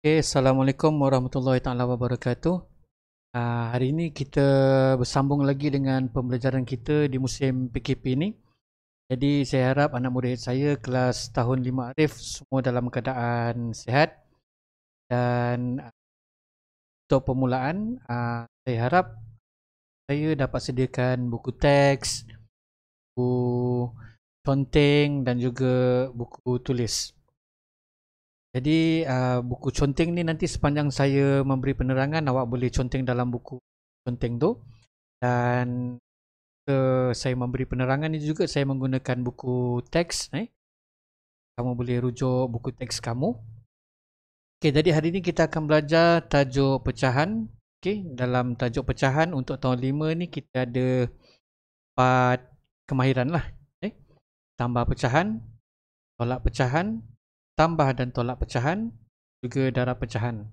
Okay, Assalamualaikum warahmatullahi taala wabarakatuh. Hari ini kita bersambung lagi dengan pembelajaran kita di musim PKP ini. Jadi saya harap anak murid saya kelas tahun 5 Arif semua dalam keadaan sihat. Dan untuk permulaan, saya harap saya dapat sediakan buku teks, buku conteng dan juga buku tulis. Jadi buku conteng ni nanti sepanjang saya memberi penerangan, awak boleh conteng dalam buku conteng tu. Dan saya memberi penerangan ni juga saya menggunakan buku teks. Kamu boleh rujuk buku teks kamu. Okey, jadi hari ini kita akan belajar tajuk pecahan. Okey, dalam tajuk pecahan untuk tahun 5 ni kita ada 4 kemahiran lah. Tambah pecahan, tolak pecahan, tambah dan tolak pecahan, juga darab pecahan.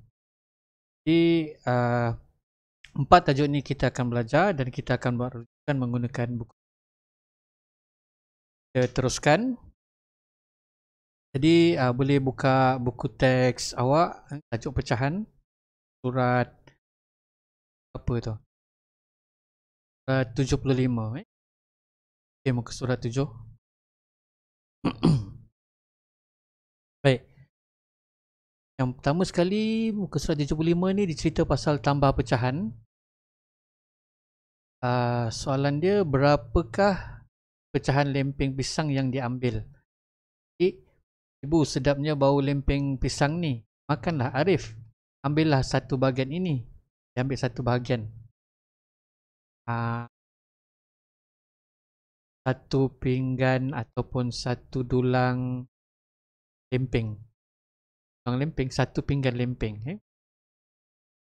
Jadi 4 tajuk ni kita akan belajar dan kita akan buat rujukan menggunakan buku. Kita teruskan. Jadi boleh buka buku teks awak, tajuk pecahan, surat apa tu? Surat 75. Okay, muka surat 7. Baik. Yang pertama sekali, muka surat 75 ni dicerita pasal tambah pecahan. Soalan dia, berapakah pecahan lempeng pisang yang diambil? Ibu, sedapnya bau lempeng pisang ni. Makanlah Arif. Ambillah satu bahagian ini. Dia ambil satu bahagian. Satu pinggan ataupun satu dulang lempeng. Dulang lempeng, satu pinggan lempeng.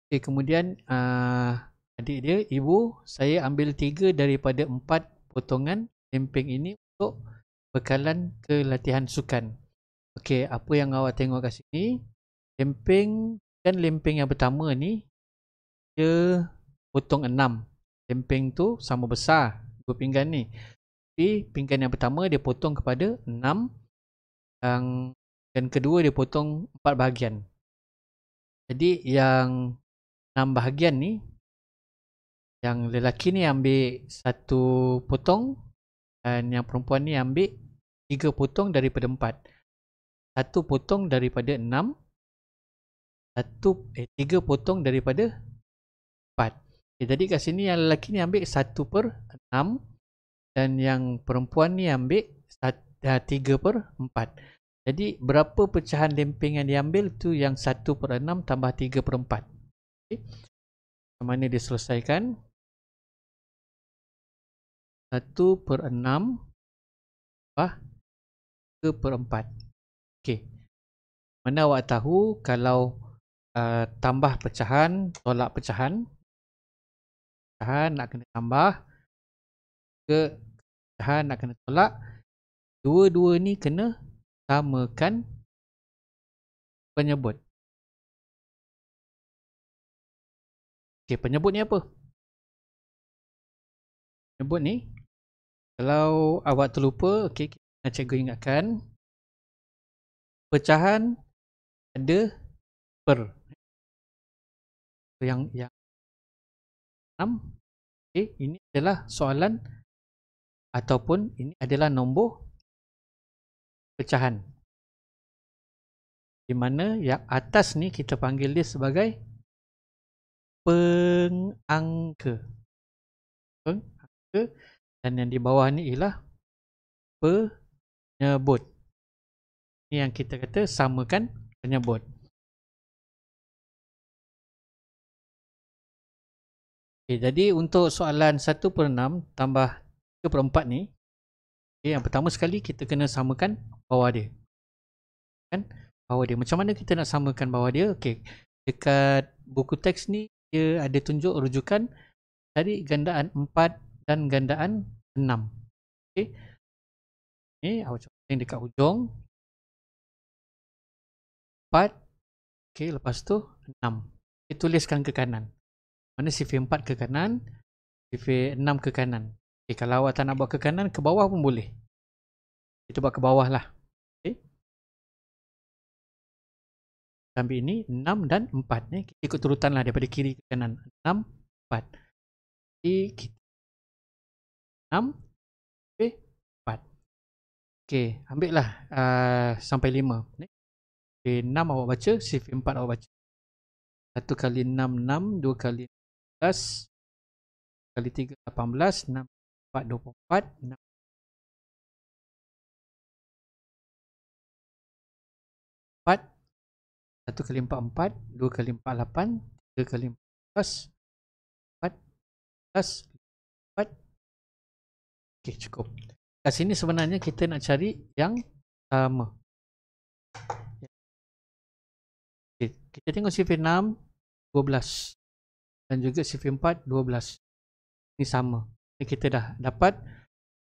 Okay, kemudian adik dia, ibu, saya ambil 3 daripada 4 potongan lempeng ini untuk bekalan ke latihan sukan. Okey, apa yang awak tengok kat sini, lempeng kan lempeng yang pertama ni dia potong 6. Lempeng tu sama besar dua pinggan ni. Tapi pinggan yang pertama dia potong kepada 6, yang kedua dia potong 4 bahagian. Jadi yang 6 bahagian ni, yang lelaki ni ambil 1 potong dan yang perempuan ni ambil 3 potong daripada 4. 1 potong daripada 6, 3 potong daripada 4. Okay, jadi kat sini yang lelaki ni ambil 1/6 dan yang perempuan ni ambil 3/4. Jadi berapa pecahan lempeng yang diambil tu yang 1/6 tambah 3/4. Okay. Macam mana dia selesaikan? 1/6 tambah 3/4. Okay. Mana awak tahu kalau tambah pecahan, tolak pecahan. Pecahan nak kena tambah, ke pecahan nak kena tolak. Dua-dua ni kena samakan penyebut. Okay, penyebut ni apa? Penyebut ni, kalau awak terlupa, okay, cikgu ingatkan. Pecahan ada per. Yang 6. Okay, ini adalah soalan ataupun ini adalah nombor pecahan. Di mana yang atas ni kita panggil dia sebagai pengangka. Pengangka. Dan yang di bawah ni ialah penyebut. Ini yang kita kata samakan penyebut. Okay, jadi untuk soalan 1/6 tambah 3/4 ni, okay, yang pertama sekali kita kena samakan bawah dia. Kan? Bawah dia. Macam mana kita nak samakan bawah dia? Okay. Dekat buku teks ni dia ada tunjuk rujukan cari gandaan 4 dan gandaan 6. Okay. Ni awak contoh yang dekat hujung. 4. Okay, lepas tu 6. Okay, tuliskan ke kanan. Mana sifir 4 ke kanan, sifir 6 ke kanan. Okay, kalau awak tak nak buat ke kanan, ke bawah pun boleh. Kita buat ke bawah lah. Okay. ambil ini 6 dan 4 ni. Kita ikut turutan lah daripada kiri ke kanan. 6, 4. Jadi kita 6, 4. Okey, ambil lah sampai 5. Okay, 6 awak baca, shift 4 awak baca. 1 kali 6, 6. 2 kali 11. Kali 3, 18. 6, 4, 24. 6. 4. 1 kali 4, 4. 2 kali 4, 8. 3 kali 4, 4. 4. Okey, cukup. Kat sini sebenarnya kita nak cari yang sama. Okay. Kita tengok sifir 6, 12. Dan juga sifir 4, 12. Ini sama. Ini kita dah dapat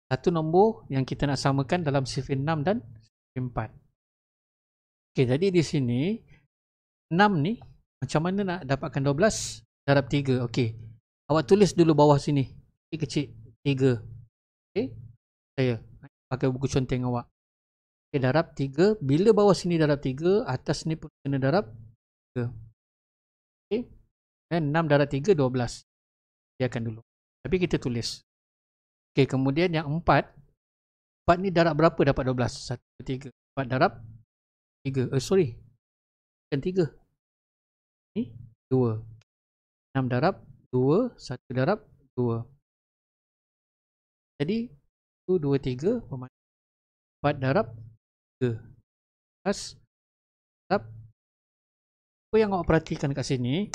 satu nombor yang kita nak samakan dalam sifir 6 dan sifir 4. Okay, jadi di sini 6 ni macam mana nak dapatkan 12 darab 3. Okay. Awak tulis dulu bawah sini. Kecil 3. Okay. Saya pakai buku conteng awak. Okay, darab 3. Bila bawah sini darab 3, atas ni pun kena darab 3. Okay. Dan 6 darab 3, 12. Biarkan dulu. Tapi kita tulis. Okay, kemudian yang 4. 4 ni darab berapa dapat 12? 1, 2, 3. 4 darab 3. Sorry. Bukan 3. Ni 2. 6 darab 2. 1 darab 2. Jadi 1, 2, 3. 4 darab 3. Plus darab. Apa yang awak perhatikan kat sini?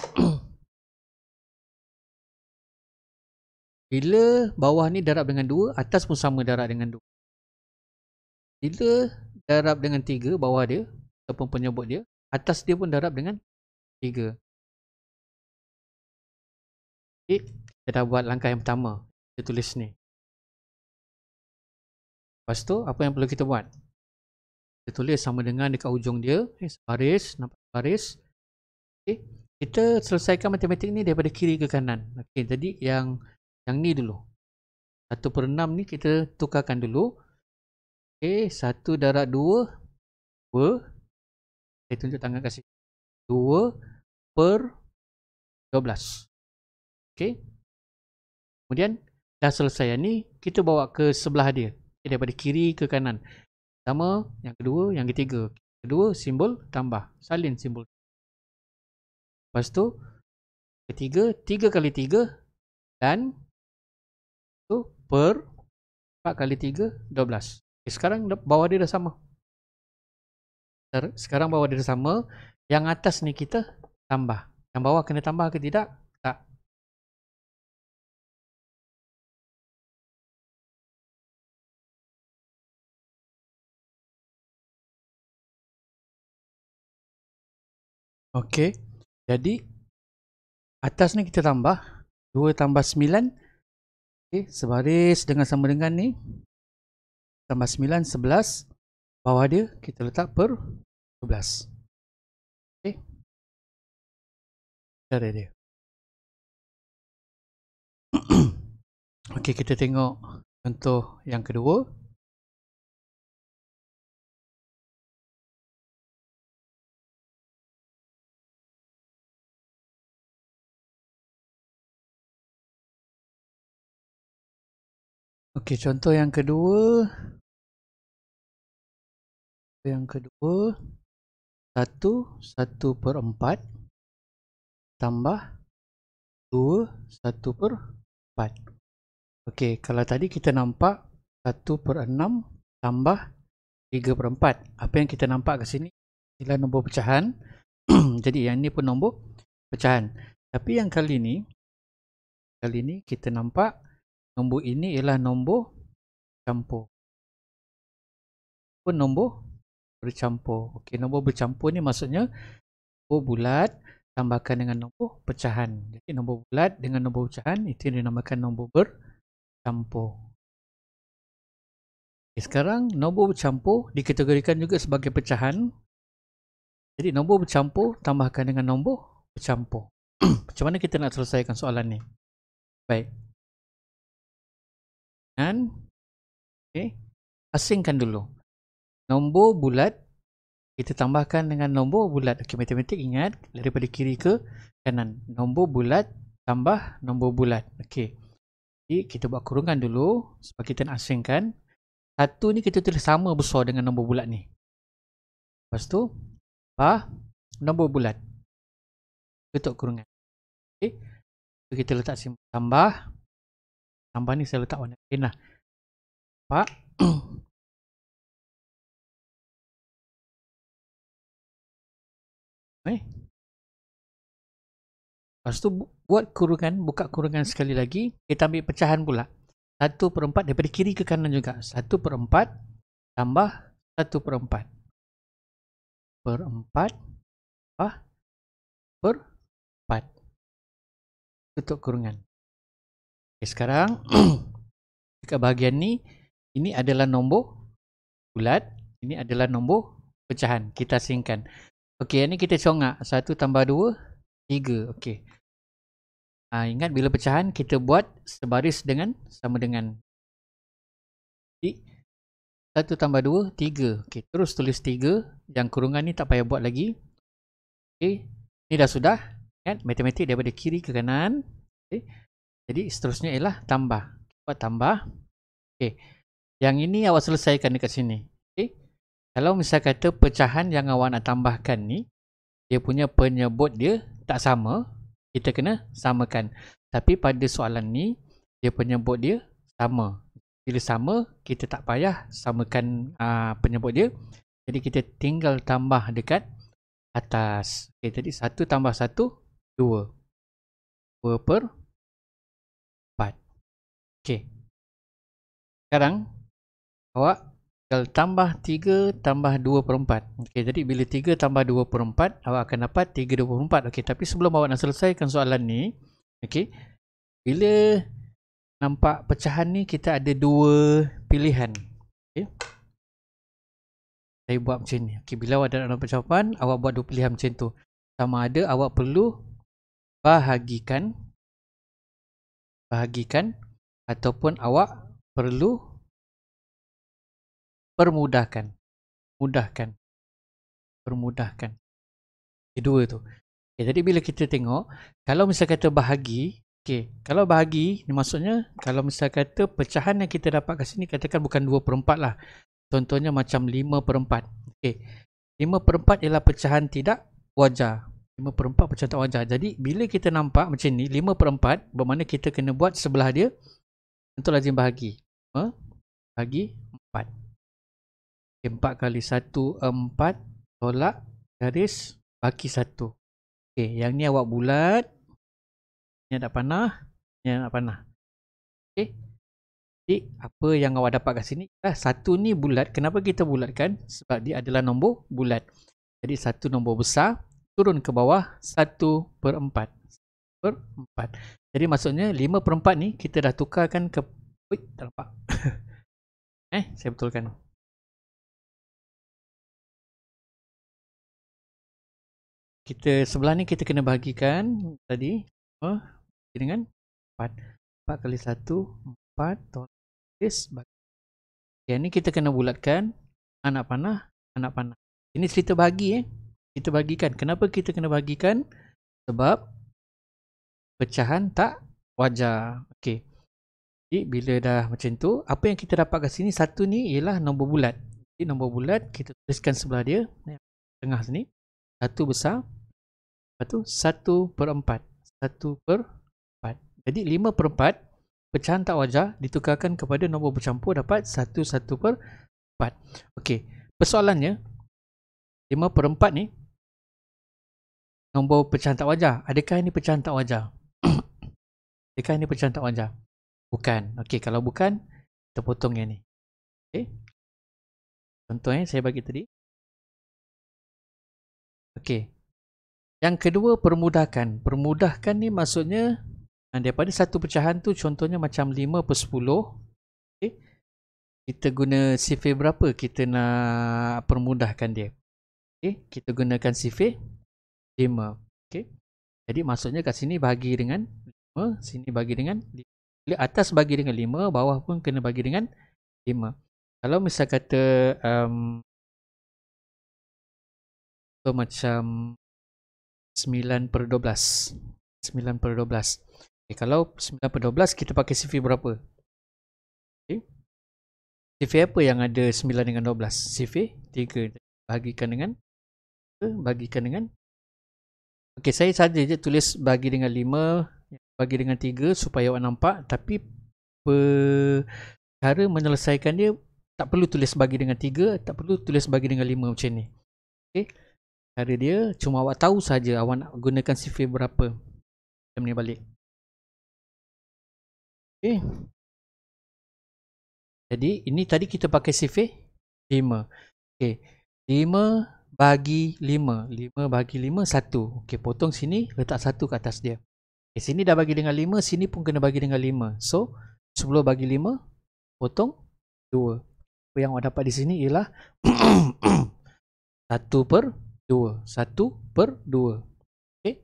Bila bawah ni darab dengan 2, atas pun sama darab dengan 2. Bila darab dengan 3, bawah dia ataupun penyebut dia, atas dia pun darab dengan 3. Okay, kita dah buat langkah yang pertama. Kita tulis ni. Lepas tu, apa yang perlu kita buat? Kita tulis sama dengan dekat hujung dia. Baris, nampak baris. Okay. Kita selesaikan matematik ni daripada kiri ke kanan. Okay, jadi yang ni dulu. 1/6 ni kita tukarkan dulu. Okay, 1 darab 2. 2. Saya tunjuk tangan kat sini. 2 per 12. Okay. Kemudian dah selesai yang ni, kita bawa ke sebelah dia. Okay, daripada kiri ke kanan. Pertama, yang kedua, yang ketiga. Kedua, simbol tambah. Salin simbol. Lepas tu, ketiga, 3 kali 3. Dan tu per 4 kali 3, 12. Okay, sekarang bawah dia dah sama. Sekarang bawah dia dah sama. Yang atas ni kita tambah. Yang bawah kena tambah ke tidak? Tak. Okey. Jadi atas ni kita tambah 2 tambah 9. Okey, sebaris dengan sama dengan ni. Tambah 9, 11. Bawah dia kita letak per 12. Okey. Cara dia. Okey, kita tengok contoh yang kedua. Okey, contoh yang kedua. Yang kedua 1/4 tambah 1/4. Okey, kalau tadi kita nampak 1/6 tambah 3/4. Apa yang kita nampak kat sini ialah nombor pecahan. Jadi yang ni pun nombor pecahan. Tapi yang kali ni kita nampak nombor ini ialah nombor campur. Pun nombor bercampur. Okey, nombor bercampur ni maksudnya nombor bulat tambahkan dengan nombor pecahan. Jadi nombor bulat dengan nombor pecahan itu yang dinamakan nombor bercampur. Okay, sekarang nombor bercampur dikategorikan juga sebagai pecahan. Jadi nombor bercampur tambahkan dengan nombor bercampur. Macam mana kita nak selesaikan soalan ni? Baik. Dan okay, asingkan dulu. Nombor bulat kita tambahkan dengan nombor bulat. Okey, matematik ingat daripada kiri ke kanan. Nombor bulat tambah nombor bulat. Okey. Jadi kita buat kurungan dulu sebab kita nak asingkan. 1 ni kita tulis sama besar dengan nombor bulat ni. Lepas tu nombor bulat. Tutup kurungan. Okey. So, kita letak simbol tambah. Tambah ni saya letak warna lain lah. Nampak? Lepas tu buat kurungan, buka kurungan sekali lagi. Kita ambil pecahan pula. 1/4 daripada kiri ke kanan juga. 1/4 tambah 1/4. Per 4 per 4. Tutup kurungan. Okay, sekarang dekat bahagian ni, ini adalah nombor bulat, ini adalah nombor pecahan. Kita asingkan. Okey, yang ni kita congak. 1 tambah 2, 3. Okey. Ingat bila pecahan kita buat sebaris dengan sama dengan. Jadi 1 tambah 2, 3. Okey, terus tulis 3. Yang kurungan ni tak payah buat lagi. Okey, ni dah sudah. Ingat matematik daripada kiri ke kanan. Okey. Jadi seterusnya ialah tambah. Buat tambah. Okey. Yang ini awak selesaikan dekat sini. Okey. Kalau misal kata pecahan yang awak nak tambahkan ni, dia punya penyebut dia tak sama, kita kena samakan. Tapi pada soalan ni, dia penyebut dia sama. Bila sama, kita tak payah samakan penyebut dia. Jadi kita tinggal tambah dekat atas. Okay, jadi 1 tambah 1, 2. 2 per 4. Okay. Sekarang, awak tinggal tambah 3 tambah 2 per 4. Okay, jadi bila 3 tambah 2 per 4, awak akan dapat 3 2 per 4. Okay, tapi sebelum awak nak selesaikan soalan ni, okay, bila nampak pecahan ni, kita ada 2 pilihan. Okay. Saya buat macam ni. Okay, bila awak dah nak dapat jawapan, awak buat 2 pilihan macam tu. Sama ada awak perlu bahagikan ataupun awak perlu permudahkan. Permudahkan. Kedua tu. Okay, jadi bila kita tengok, kalau misal kata bahagi, okay, kalau bahagi ni maksudnya kalau misal kata pecahan yang kita dapat kat sini katakan bukan 2 per 4 lah. Contohnya macam 5 per 4. Okay. 5 per 4 ialah pecahan tidak wajar. 5 per 4 pecahan tak wajar. Jadi bila kita nampak macam ni 5 per 4, bermakna kita kena buat sebelah dia untuk lazim bahagi. Bagi 4. Okay, 4 kali 1, 4. Tolak garis baki 1. Okay, yang ni awak bulat. Yang nak panah. Yang nak panah. Okay. Jadi apa yang awak dapat kat sini, 1 ni bulat. Kenapa kita bulatkan? Sebab dia adalah nombor bulat. Jadi 1 nombor besar. Turun ke bawah 1 per 4. Per 4. Jadi maksudnya 5 per 4 ni kita dah tukarkan ke... Ui, tak nampak. Saya betulkan. Kita sebelah ni kita kena bahagikan tadi dengan 4. 4 kali 1, 4. Tolak garis bagi. Yang ni kita kena bulatkan. Anak panah. Ini cerita bahagi kita bagikan. Kenapa kita kena bagikan? Sebab pecahan tak wajar. Okey. Jadi bila dah macam tu, apa yang kita dapat kat sini, 1 ni ialah nombor bulat. Jadi nombor bulat kita tuliskan sebelah dia, tengah sini. 1 besar. Lepas tu 1 per 4. 1 per 4. Jadi 5 per 4, pecahan tak wajar ditukarkan kepada nombor bercampur, dapat 1 per 4. Okey. Persoalannya, 5 per 4 ni nombor pecahan tak wajar. Adakah ini pecahan tak wajar? Adakah ini pecahan tak wajar? Bukan. Okey, kalau bukan, kita potong yang ni. Okey. Contoh saya bagi tadi. Okey. Yang kedua, permudahkan. Permudahkan ni maksudnya daripada satu pecahan tu, contohnya macam 5 per 10. Okay. Kita guna sifir berapa kita nak permudahkan dia. Okay. Kita gunakan sifir 5. Okay. Jadi maksudnya kat sini bagi dengan 5. Sini bagi dengan 5. Bila atas bagi dengan 5, bawah pun kena bagi dengan 5. Kalau misal kata So macam 9/12. 9/12. Okay, kalau 9/12 kita pakai CV berapa? Okay. CV apa yang ada 9 dengan 12? CV 3. Bagikan dengan okay, saya saja je tulis bagi dengan 5, bagi dengan 3 supaya awak nampak, tapi cara menyelesaikan dia tak perlu tulis bagi dengan 3, tak perlu tulis bagi dengan 5 macam ni. Okay. Cara dia cuma awak tahu saja awak nak gunakan CV berapa. Macam ni balik. Okay. Jadi ini tadi kita pakai CV 5. Okay. 5 bagi 5. 5 bagi 5, 1. Okay, potong sini, letak 1 ke atas dia. Okay, sini dah bagi dengan 5, sini pun kena bagi dengan 5. So, 10 bagi 5, potong 2. Apa yang awak dapat di sini ialah 1/2. 1/2. Okay.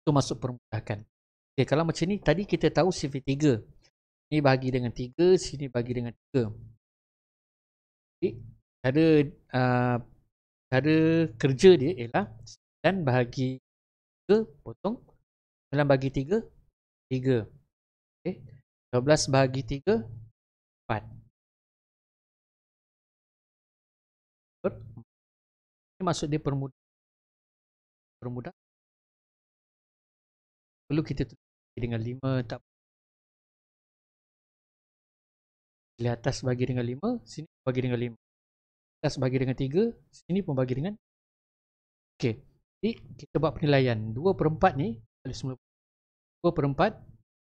Itu masuk permudahan. Okay, kalau macam ni, tadi kita tahu CV 3. Ni bagi dengan 3, sini bagi dengan 3. Okay. Cara kerja dia ialah 9 bahagi 3 potong 9 bagi 3, 3. Okay. 12 bahagi 3, 4. Ini maksud dia permudah. Perlu kita tulis dengan 5, tak di atas bagi dengan 5, sini bagi dengan 5. Atas bagi dengan 3, sini pun bagi dengan. Okey. Jadi kita buat penilaian. 2/4 ni, 2/4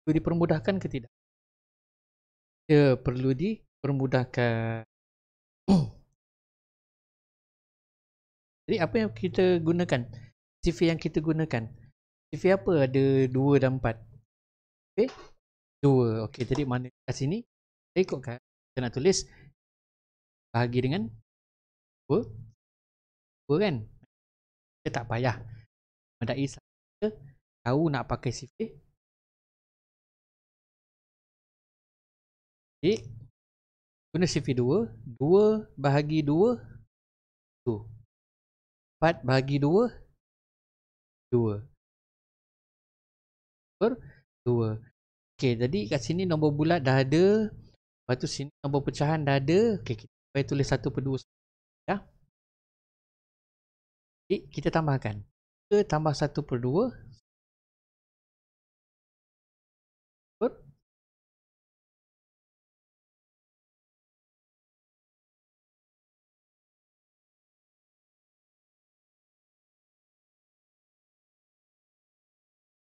perlu dipermudahkan ke tidak? Dia perlu dipermudahkan. Jadi apa yang kita gunakan? CV yang kita gunakan. CV apa ada 2 dan 4? Okey. 2. Okey, jadi mana kat sini? Saya ikutkan. Kita nak tulis bahagi dengan 2. 2 kan? Kita tak payah medai saja tahu nak pakai CV. Jadi guna CV 2. 2 bahagi 2, 2. 4 bahagi 2, 2. Per 2. Okey, jadi kat sini nombor bulat dah ada. Lepas tu sini nombor pecahan dah ada. Okey, kita boleh tulis 1/2. Ya. Jadi kita tambahkan. 3 tambah 1/2 per.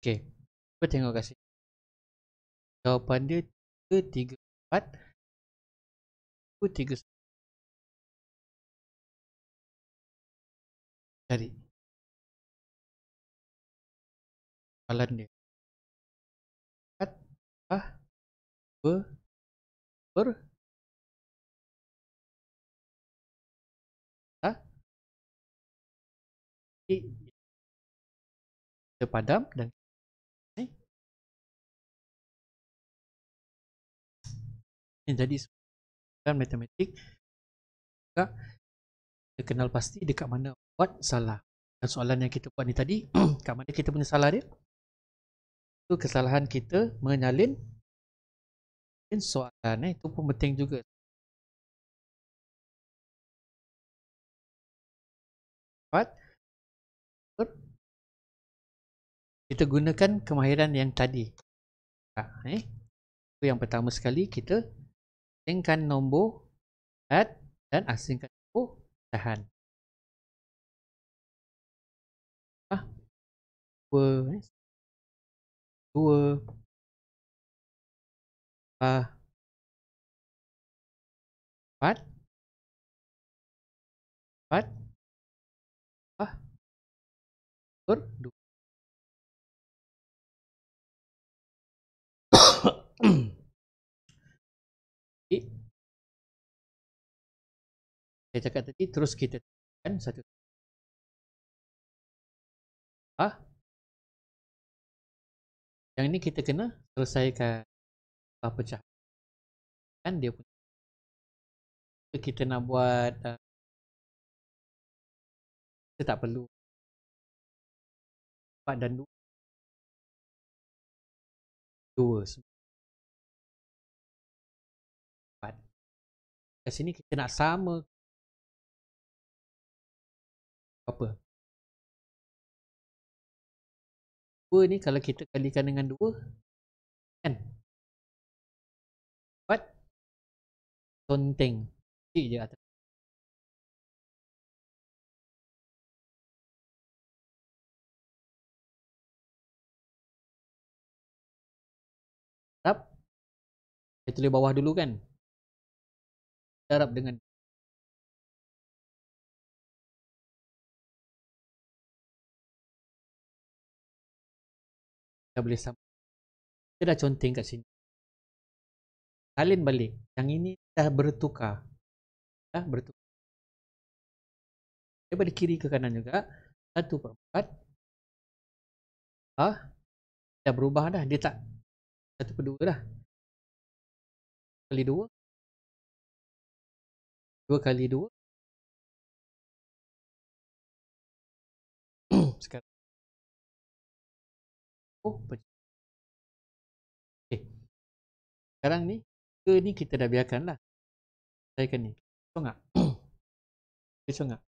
Okey. Cuba tengok kat sini. Jawapan dia 3, 3, 4. 2, 3. Cari soalan dia. 4 2 per kita padam dan ini jadi soalan matematik juga kita kenal pasti dekat mana buat salah. Dan soalan yang kita buat ni tadi kat mana kita punya salah dia? Itu kesalahan kita menyalin soalan itu pun penting juga. Kita gunakan kemahiran yang tadi. Itu yang pertama sekali kita asingkan nombor dan asingkan nombor pecahan. 2 4 per 2. Saya cakap tadi terus kita tekan satu. Yang ini kita kena selesaikan pecahan dia punya. Kita nak buat Kita tak perlu 4 dan 2 4. Kat sini kita nak sama apa? 2 ni kalau kita kalikan dengan 2 kan 4 conteng. Cik je atas. Harap saya tulis bawah dulu kan. Harap dengan dah boleh sama. Kita dah conteng kat sini. Salin balik. Yang ini dah bertukar. Dah bertukar. Daripada kiri ke kanan juga. 1/4. Dah berubah dah. Dia tak 1/2 dah. Kali 2. 2 kali 2. Sekarang. Pecah. Okay. Sekarang ni. Ke ni kita dah biarkan lah. Saya kan ni. Betul tak? Betul tak?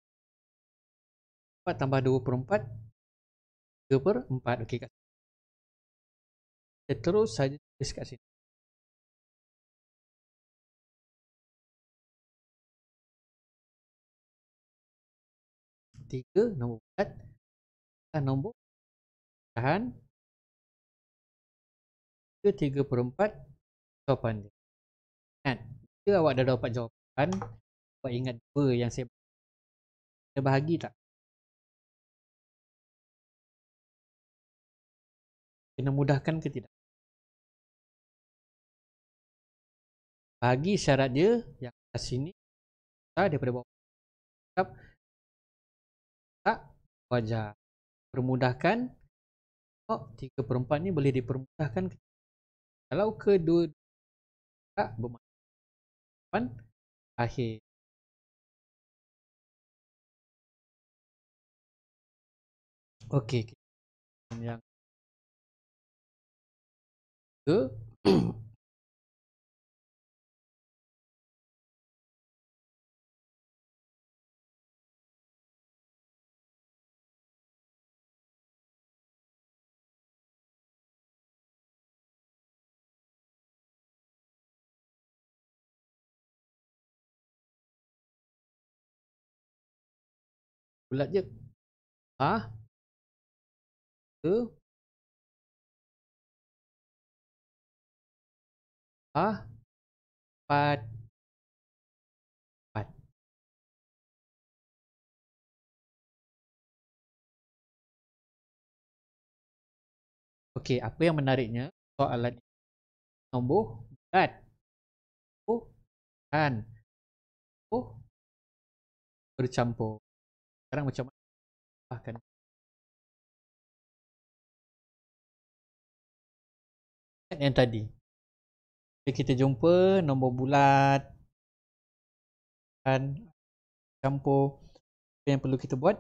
4 tambah 2/4. 3/4. Okey kat. Kita terus saja tulis kat sini. 3 nombor bulat. Nombor tahan. 3/4 jawapan dia. Kan? Jika awak dah dapat jawapan, awak ingat 2 yang saya bahagi tak? Kena mudahkan ke tidak? Bahagi syarat dia yang atas sini daripada bawah. Tak wajar. Permudahkan. 3/4 ni boleh dipermudahkan. Kalau kedua tak bermakna akhir. Okey. Yang ke bulat je. Ke 4. Okey, apa yang menariknya soalan ini nombor bulat. Dan bercampur. Sekarang macam mana? Bahkan yang tadi. Kita jumpa nombor bulat dan campur. Apa yang perlu kita buat?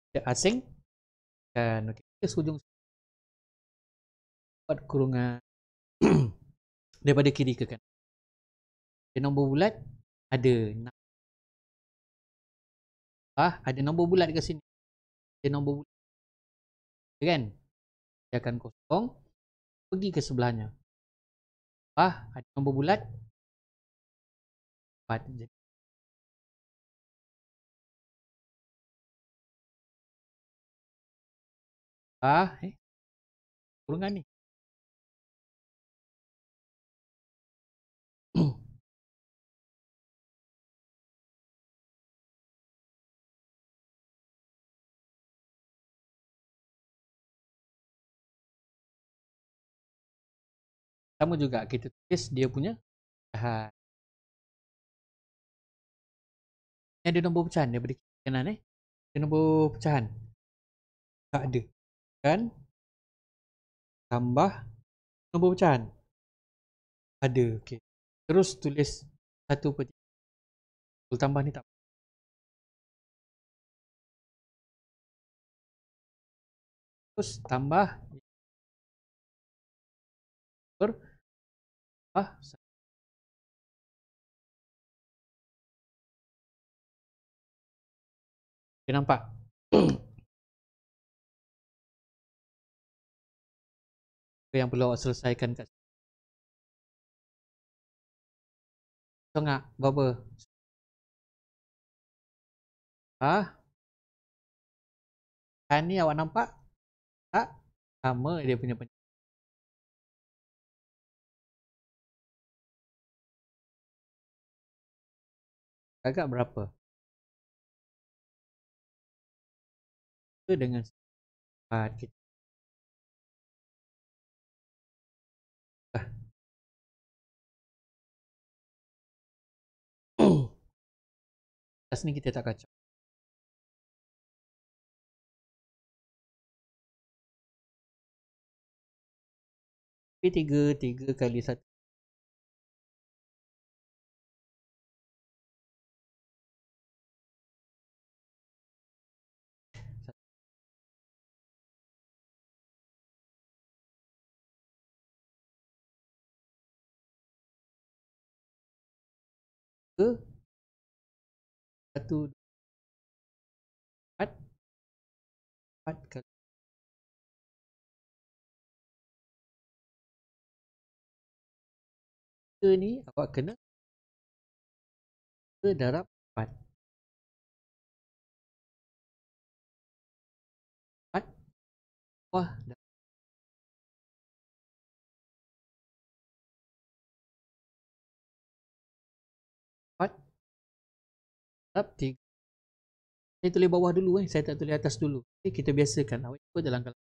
Kita asing dan kita sujung buat kurungan daripada kiri ke kanan. Nombor bulat ada ada nombor bulat dekat sini. Ada nombor bulat kan? Dia akan kosong pergi ke sebelahnya. Ada nombor bulat 4. Jadi kurungan ni. Sama juga kita tulis dia punya pecahan. Ni ada nombor pecahan daripada kiri kanan Ada nombor pecahan. Tak ada. Kan? Tambah nombor pecahan. Ada. Okey. Terus tulis 1/3. Tambah ni tak. terus tambah per ah okay, nampak. Yang perlu awak selesaikan kat tengah berapa? Ah, ni awak nampak tak? Sama dia punya agak berapa? Itu dengan sifat kita. Atas ni kita tak kacau. Tapi tiga kali satu. Ke satu empat empat ke ni awak kena ke darab 4. 4 wah dah 4 darab 3. Saya tulis bawah dulu saya tak tulis atas dulu. Okay, kita biasakan awak ikut dalam kelas.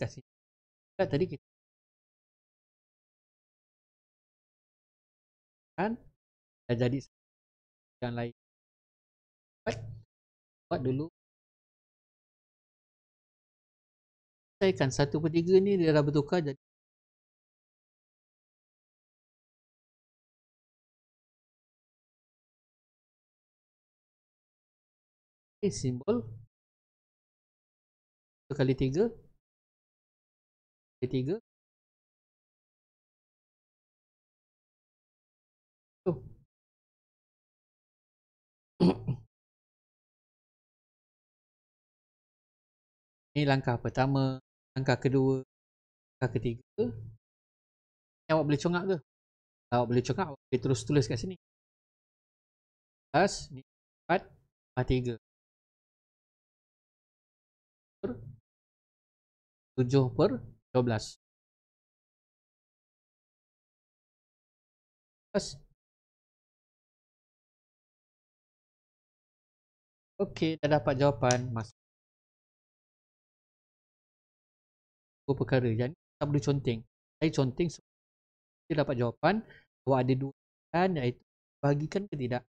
Kasih. Tadi kita kan dah jadi yang lain. Buat dulu. Saya kan 1/3 ni dia dah bertukar jadi simbol 1 kali 3 kali 3 tu. Ini langkah pertama, langkah kedua, langkah ketiga. Awak boleh congak ke? Awak boleh congak, awak boleh terus tulis kat sini. Plus ni 4 3 per 7/12 plus. Okey, dah dapat jawapan. Mas dua perkara. Yang ni tak boleh conteng. Saya conteng dia dapat jawapan. Awak ada dua pilihan iaitu bahagikan ke tidak.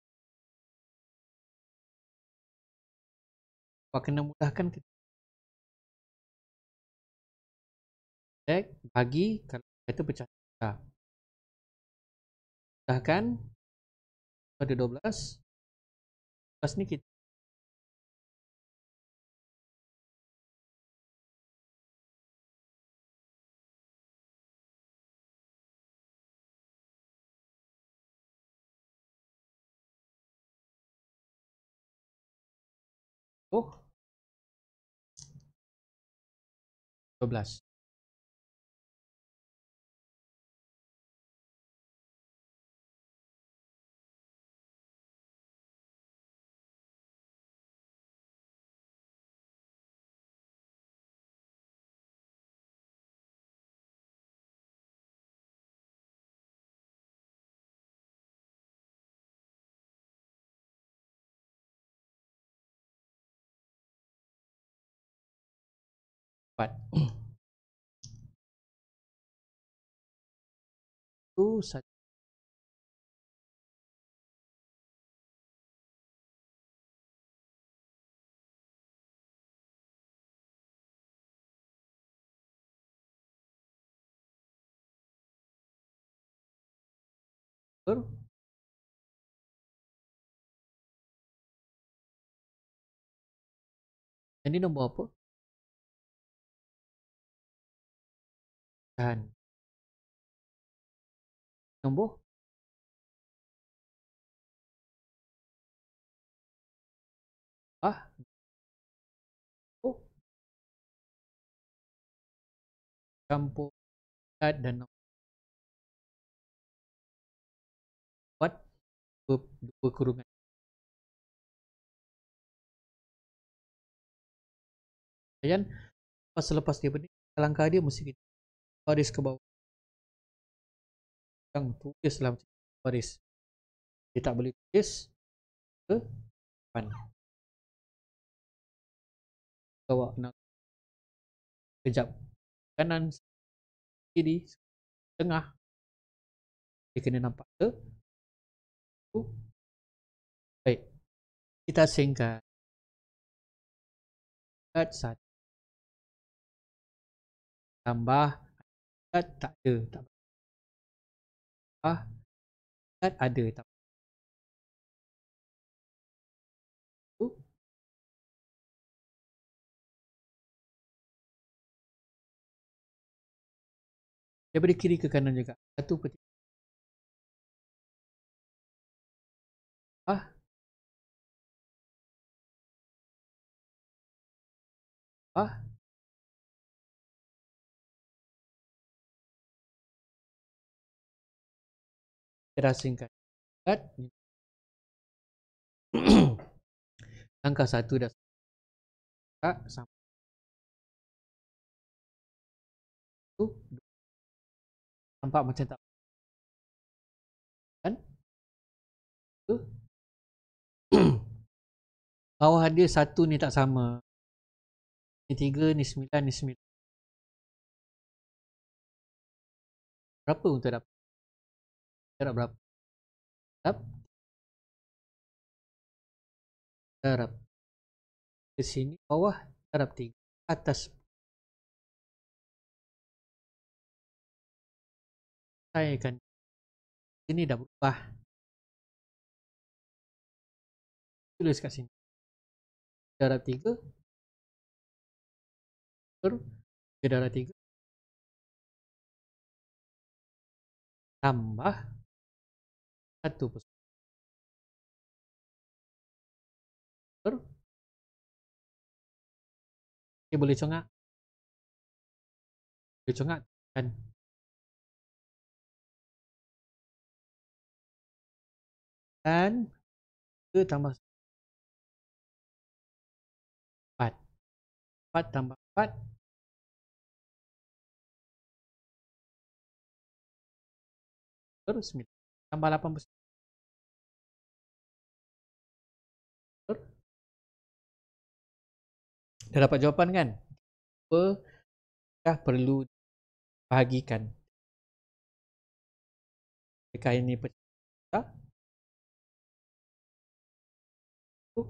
Awak kena mudahkan ke tidak. Bagi kalau kata pecah. Mudahkan pada 12. Lepas ni kita oh 12.4. Itu satu. Betul? Ini nombor apa? Dan nombor ah oh campur dan nombor empat dua kurungan. Dan pas selepas dia berdiri, langkah dia mesti kita baris ke bawah. Yang tulis dalam baris. Dia tak boleh tulis ke depan. Bawa nak kejap kanan kiri tengah dia kena nampak ke tu. Baik, kita asingkan satu tambah tak ada tak ada tak tu daripada kiri ke kanan juga satu per tiga ah kita asingkan langkah satu dah sampai tu nampak macam tak kan tu bawah dia satu ni tak sama, ni tiga ni sembilan ni sembilan, berapa untuk dapat darab berapa darab darab ke sini bawah darab tiga atas saya kan sini dah berubah tulis kat sini darab tiga darab tiga tambah satu per dia boleh congak kan dan 2 tambah 4 4 tambah 4 terus 9 tambah 8 dah dapat jawapan kan apakah perlu bahagikan jika ini pecah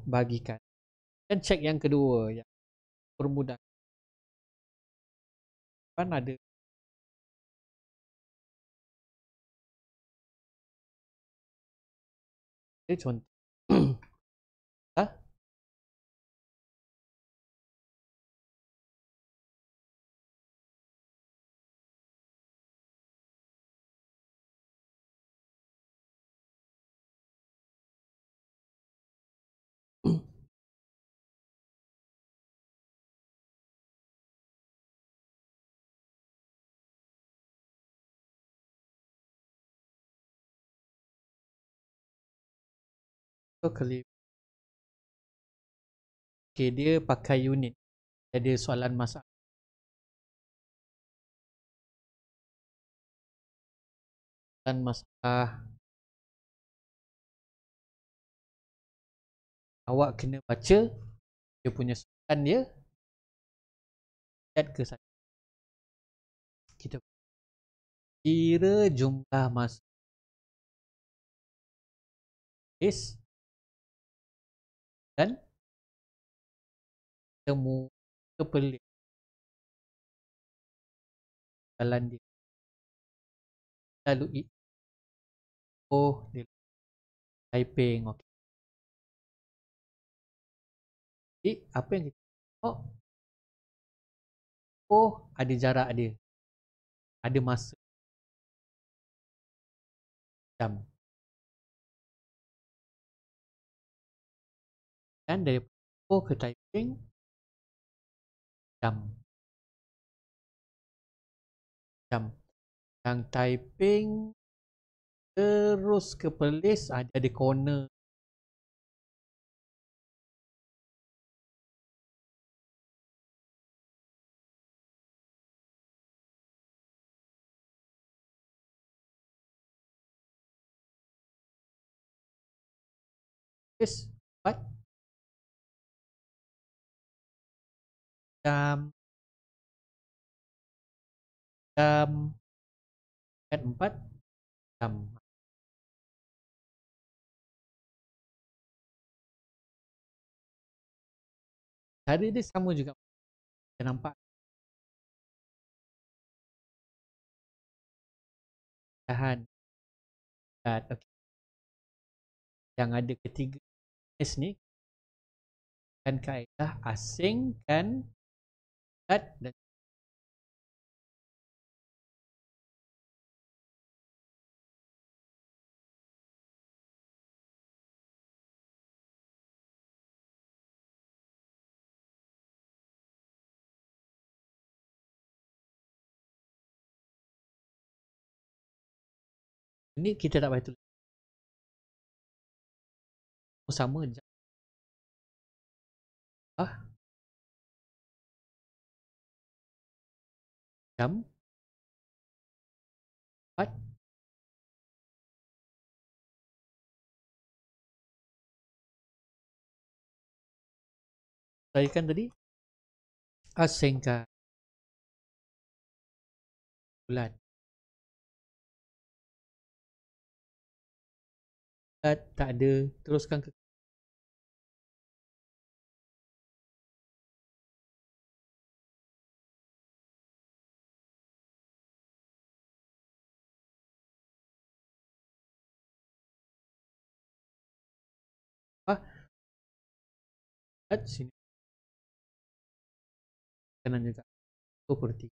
bahagikan dan cek yang kedua yang permudah kan ada contoh ah kali okay, dia pakai unit ada soalan masalah dan masalah awak kena baca dia punya soalan dia lihat ke saya kita kira jumlah masa is dan temu kepelik jalan dia lalu Oh, dia typing. Okey. Jadi apa yang kita oh, ada jarak dia. Ada masa jam. Dan dari oh ke typing jam. Jam. Yang typing terus ke Perlis ada corner. Perlis 4 jam. Jam kan 4 jam. Cara dia sama juga. Kita nampak tahan. Okay. Yang ada ketiga jenis ni kan kaedah asing kan dan ni kita tak payah tulis sama jam. Jam 4 saya kan tadi asingkan bulan. Tak ada teruskan ke sini kanan juga 2/3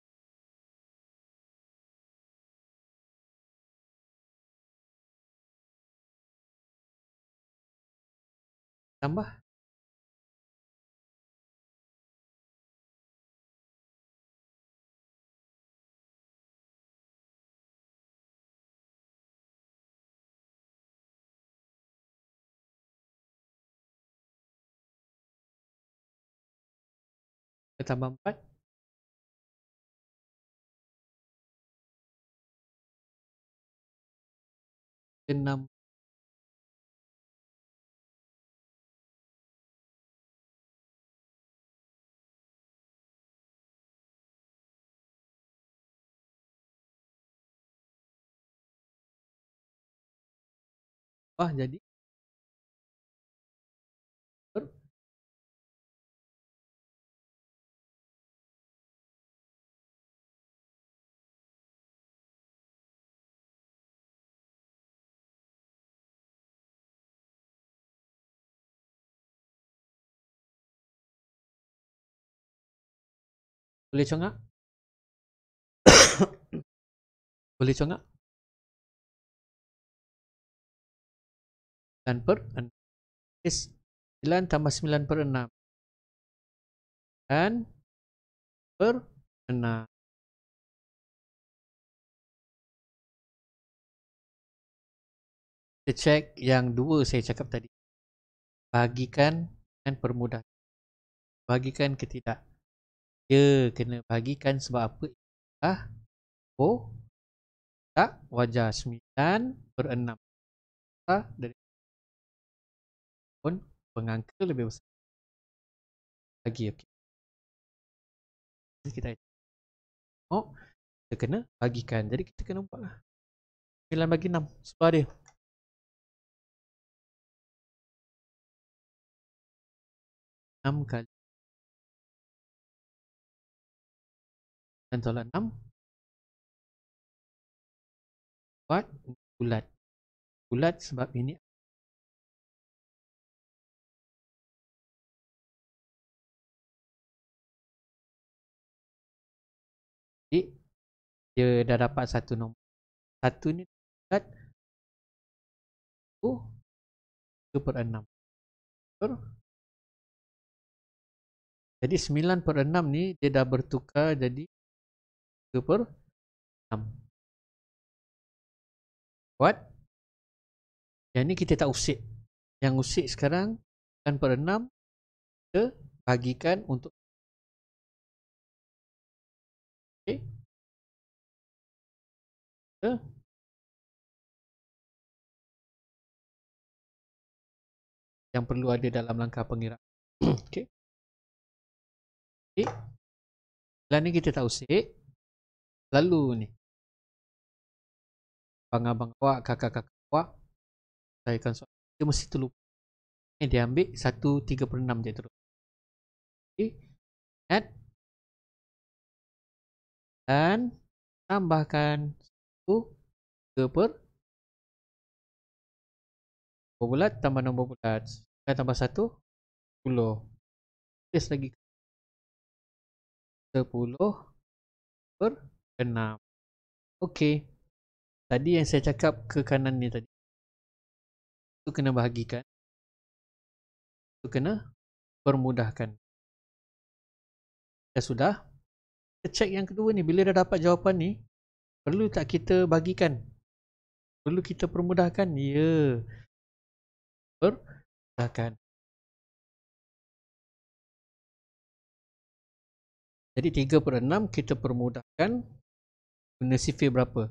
tambah tambah 4 6 jadi 4 boleh congak boleh congak 9/6 9 tambah 9/6 dan per 6 kita cek yang dua saya cakap tadi bagikan dan permudah bagikan ke tidak dia kena bagikan sebab apa oh tak wajar 9/6 dari pun pengangka lebih besar lagi okey kita kita kena bagikan jadi kita kena buatlah 9/6 sebelah dia 6 kali dan tolak 6 buat bulat bulat sebab ini jadi dia dah dapat satu nombor. Satu ni bulat tu 3/6. Betul? Jadi 9/6 ni dia dah bertukar jadi 3/6. What? Yang ni kita tak usik. Yang usik sekarang 9/6 kita bagikan untuk okay. Kita yang perlu ada dalam langkah pengiraan. Okay. Okay. Setelah ni kita tak usik. Lalu ni abang-abang awak, kakak-kakak awak saya akan soal. Dia mesti terlupa. Dia ambil 1/3/6 je terus. Okay. Ingat. Dan tambahkan 1/3 nombor bulat tambah nombor bulat. Tambah 1 10. Tulis lagi 10/6. Okey. Tadi yang saya cakap ke kanan ni tadi, itu kena bahagikan, itu kena permudahkan. Dah sudah. Kita cek yang kedua ni. Bila dah dapat jawapan ni, perlu tak kita bagikan? Perlu kita permudahkan? Ya. Permudahkan. Jadi 3/6 kita permudahkan guna sifir berapa?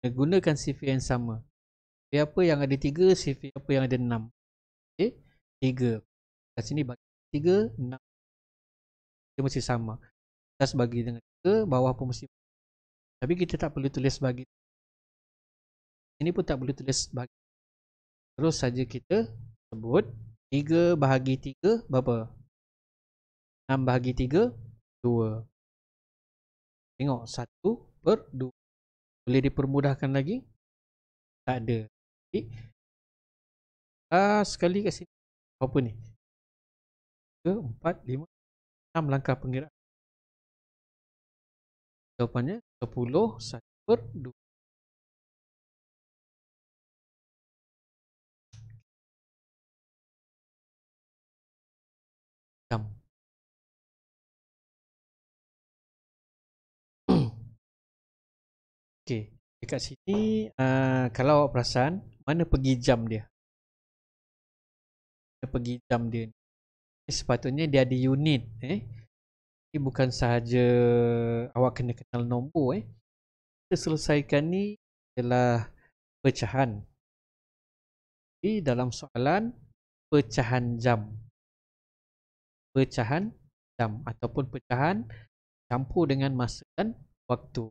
Gunakan sifir yang sama. Sifir apa yang ada 3, sifir apa yang ada 6. Okay? 3. Kat sini bagi 3, 6. Dia mesti sama. Atas bagi dengan 3, bawah pun mesti. Tapi kita tak perlu tulis bagi. Ini pun tak perlu tulis bagi. Terus saja kita sebut 3/3 berapa? 6/3 2. Tengok 1/2. Boleh dipermudahkan lagi? Tak ada. Okay. Sekali kat sini. Apa ni? 3, 4, 5, 6 langkah pengiraan. Jawapannya 10 1/2. Jam. Okey. Dekat sini kalau awak perasan, mana pergi jam dia? Mana pergi jam dia? Sepatutnya dia ada unit. Ini bukan sahaja awak kena kenal nombor. Kita selesaikan ni adalah pecahan. Di dalam soalan pecahan jam. Pecahan jam ataupun pecahan campur dengan masa dan waktu.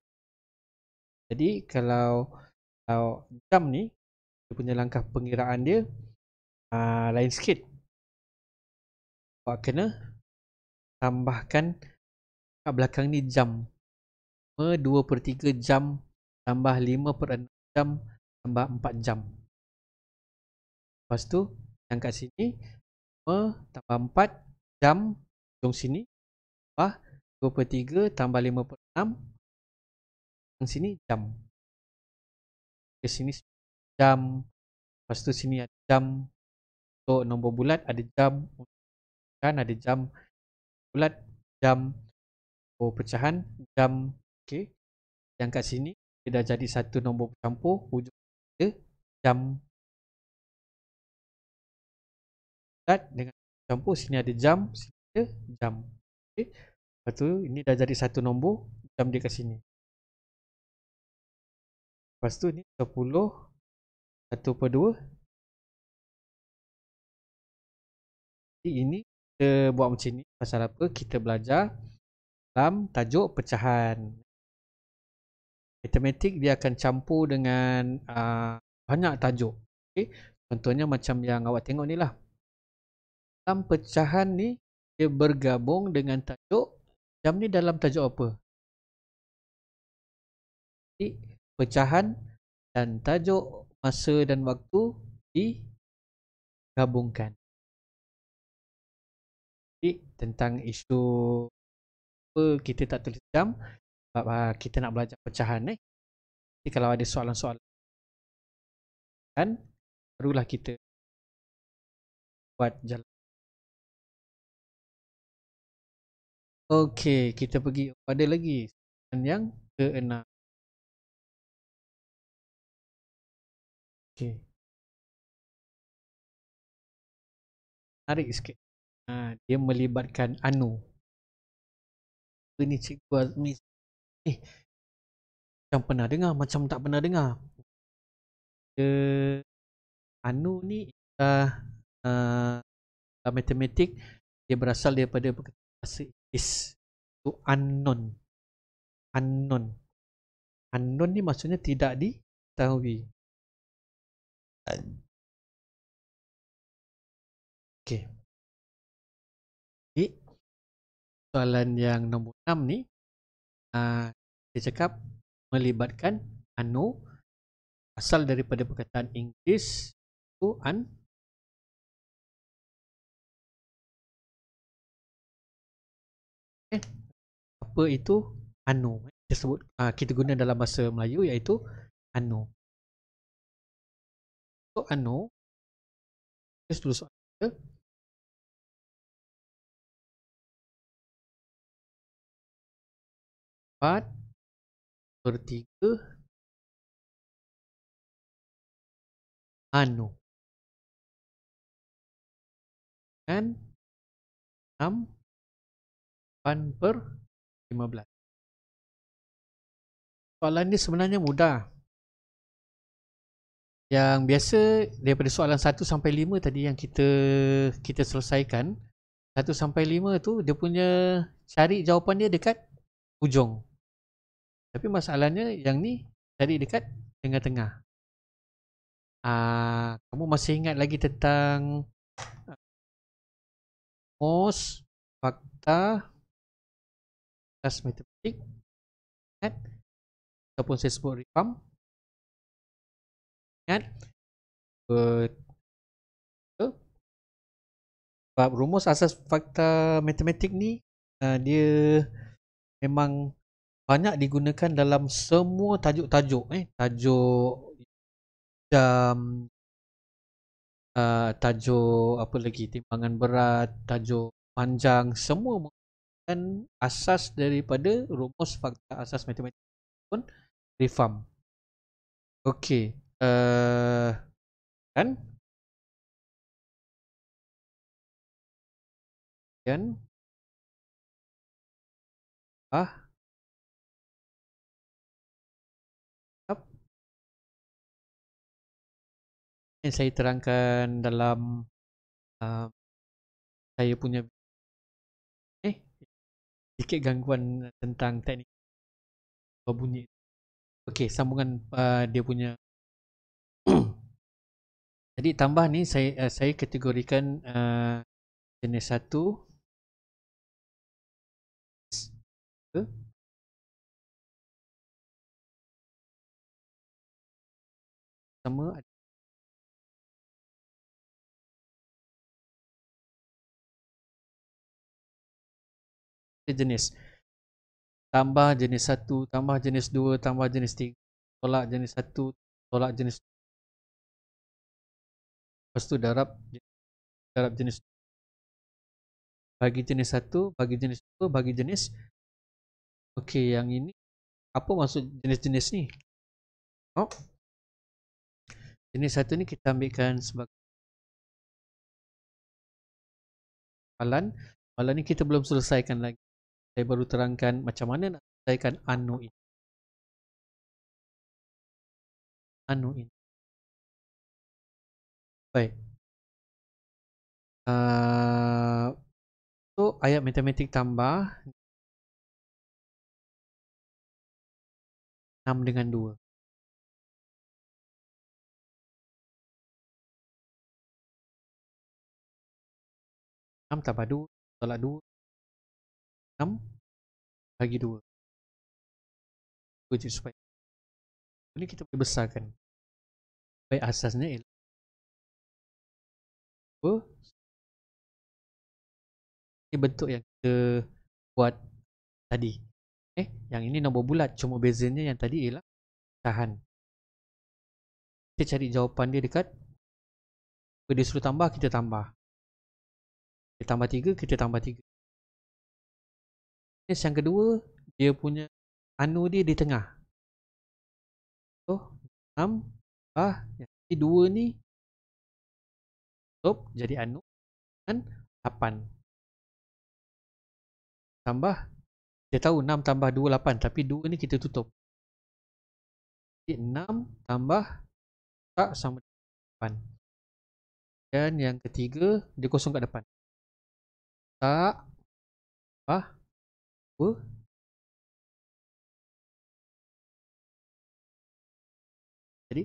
Jadi kalau jam ni dia punya langkah pengiraan dia lain sikit. Awak kena tambahkan kat belakang ni jam. 2/3 jam tambah 5/6 jam tambah 4 jam. Lepas tu yang kat sini 5 tambah 4 jam hujung sini tambah 2/3 tambah 5/6 yang sini jam. Ke sini jam. Lepas tu sini ada jam. Untuk nombor bulat ada jam. Kan ada jam bulat, jam. Oh pecahan jam. Okey. Yang kat sini dia dah jadi satu nombor bercampur, hujung dia jam. Bulat dengan campur, sini ada jam, sini ada jam. Okey. Lepas tu ini dah jadi satu nombor, jam dia kat sini. Lepas tu ni 10 1/2. Jadi ini kita buat macam ni pasal apa? Kita belajar dalam tajuk pecahan. Matematik dia akan campur dengan banyak tajuk. Okay? Contohnya macam yang awak tengok ni lah. Dalam pecahan ni dia bergabung dengan tajuk. Jam ni dalam tajuk apa? Jadi pecahan dan tajuk masa dan waktu digabungkan. Jadi tentang isu apa kita tak tulis jam sebab kita nak belajar pecahan Jadi kalau ada soalan-soalan kan barulah kita buat jalan. Okey, kita pergi pada lagi soalan yang ke-6. Okey. Tarik sikit. Dia melibatkan anu. Ini cikgu Azmi macam pernah dengar, macam tak pernah dengar. Dia anu ni matematik dia berasal daripada bahasa Inggeris. Itu unknown. Unknown. Unknown ni maksudnya tidak diketahui. Okey. Jadi soalan yang nombor 6 ni dia cakap melibatkan anu asal daripada perkataan Inggeris itu apa itu anu kita sebut kita guna dalam bahasa Melayu iaitu anu. So anu kita dulu soalan kita empat per 3 anu dan 6 8 per 15. Soalan ni sebenarnya mudah. Yang biasa daripada soalan 1 sampai 5 tadi yang kita selesaikan, 1 sampai 5 tu dia punya cari jawapan dia dekat hujung. Tapi masalahnya yang ni cari dekat tengah-tengah. Kamu masih ingat lagi tentang rumus, fakta, asas matematik? Ingat? Ataupun saya sebut reform? Ingat? Betul. Sebab rumus asas fakta matematik ni dia memang banyak digunakan dalam semua tajuk-tajuk tajuk jam, tajuk apa lagi, timbangan berat, tajuk panjang, semua menggunakan asas daripada rumus fakta asas matematik pun reform. Okey, kan? Dan yang saya terangkan dalam saya punya sedikit gangguan tentang teknik berbunyi. Okey, sambungan dia punya jadi tambah ni saya kategorikan jenis 1 sama ada jenis tambah jenis 1 tambah jenis 2 tambah jenis 3 tolak jenis 1 tolak jenis 2. Lepas tu darab jenis bagi jenis 1 bagi jenis 2 bagi jenis. Okey, yang ini apa maksud jenis-jenis ni? Jenis 1 ni kita ambilkan sebagai soalan. Soalan ni kita belum selesaikan lagi. Saya baru terangkan macam mana nak selesaikan anu ini. Baik. So ayat matematik tambah 6 dengan 2. 6 tambah 2 tolak 2. 6 bagi 2. 2 je supaya ini kita boleh besarkan. Baik, asasnya ialah apa? Ini bentuk yang kita buat tadi. Yang ini nombor bulat, cuma bezanya yang tadi ialah pecahan. Kita cari jawapan dia dekat. Kalau dia suruh tambah, kita tambah. Dia tambah 3, kita tambah 3. Kes yang kedua, dia punya anu dia di tengah. So, 6 yang ini 2 ni tutup jadi anu kan 8. Tambah, kita tahu 6 tambah 2, 8. Tapi 2 ni kita tutup. Jadi 6 tambah tak sama 8. Dan yang ketiga, dia kosong kat depan. Tak, tambah 2. Jadi,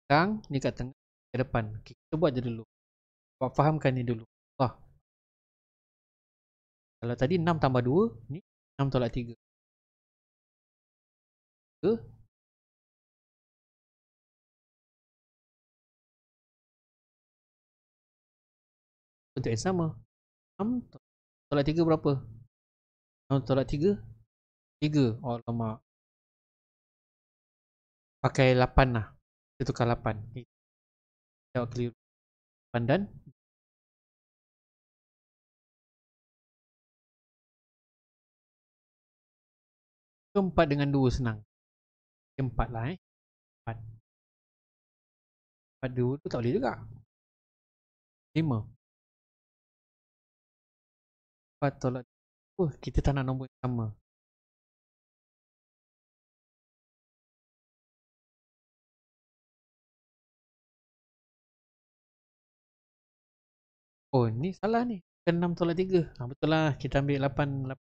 sekarang ni kat tengah, ke depan. Kita buat je dulu. Fahamkan ni dulu. Wah, kalau tadi 6 tambah 2, ni 6 tolak 3. Ke bentuk yang sama. 6 tolak 3 berapa? 6 tolak 3, 3. Oh, lama. Pakai 8 lah. Kita tukar 8. Jawab keliru. 8 dan 4 dengan 2 senang. 4 lah 4. 4 2 tu tak boleh juga. 5. 4 tolak 2. Kita tak nak nombor yang sama. Oh, ni salah ni. Bukan 6 tolak 3. Betul lah. Kita ambil 8.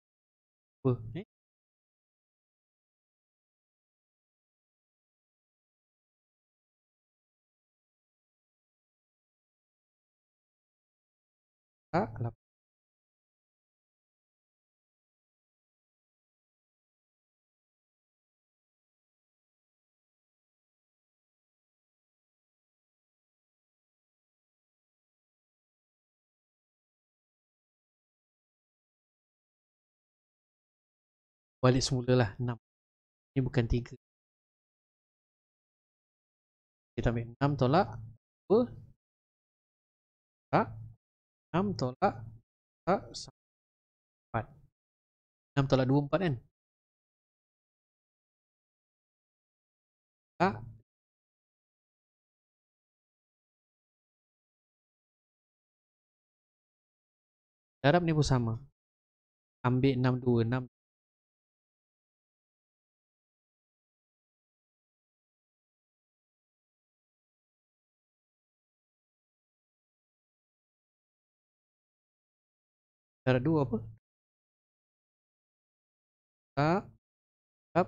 2. Tak, 8. Balik semula lah. 6. Ni bukan 3. Kita ambil 6 tolak 2. Tak. 6 tolak tak 4. 6 tolak 2, 4 kan? Tak. Darab ni pun sama. Ambil 6, 2. 6. Darab 2 apa? Tak. Tak.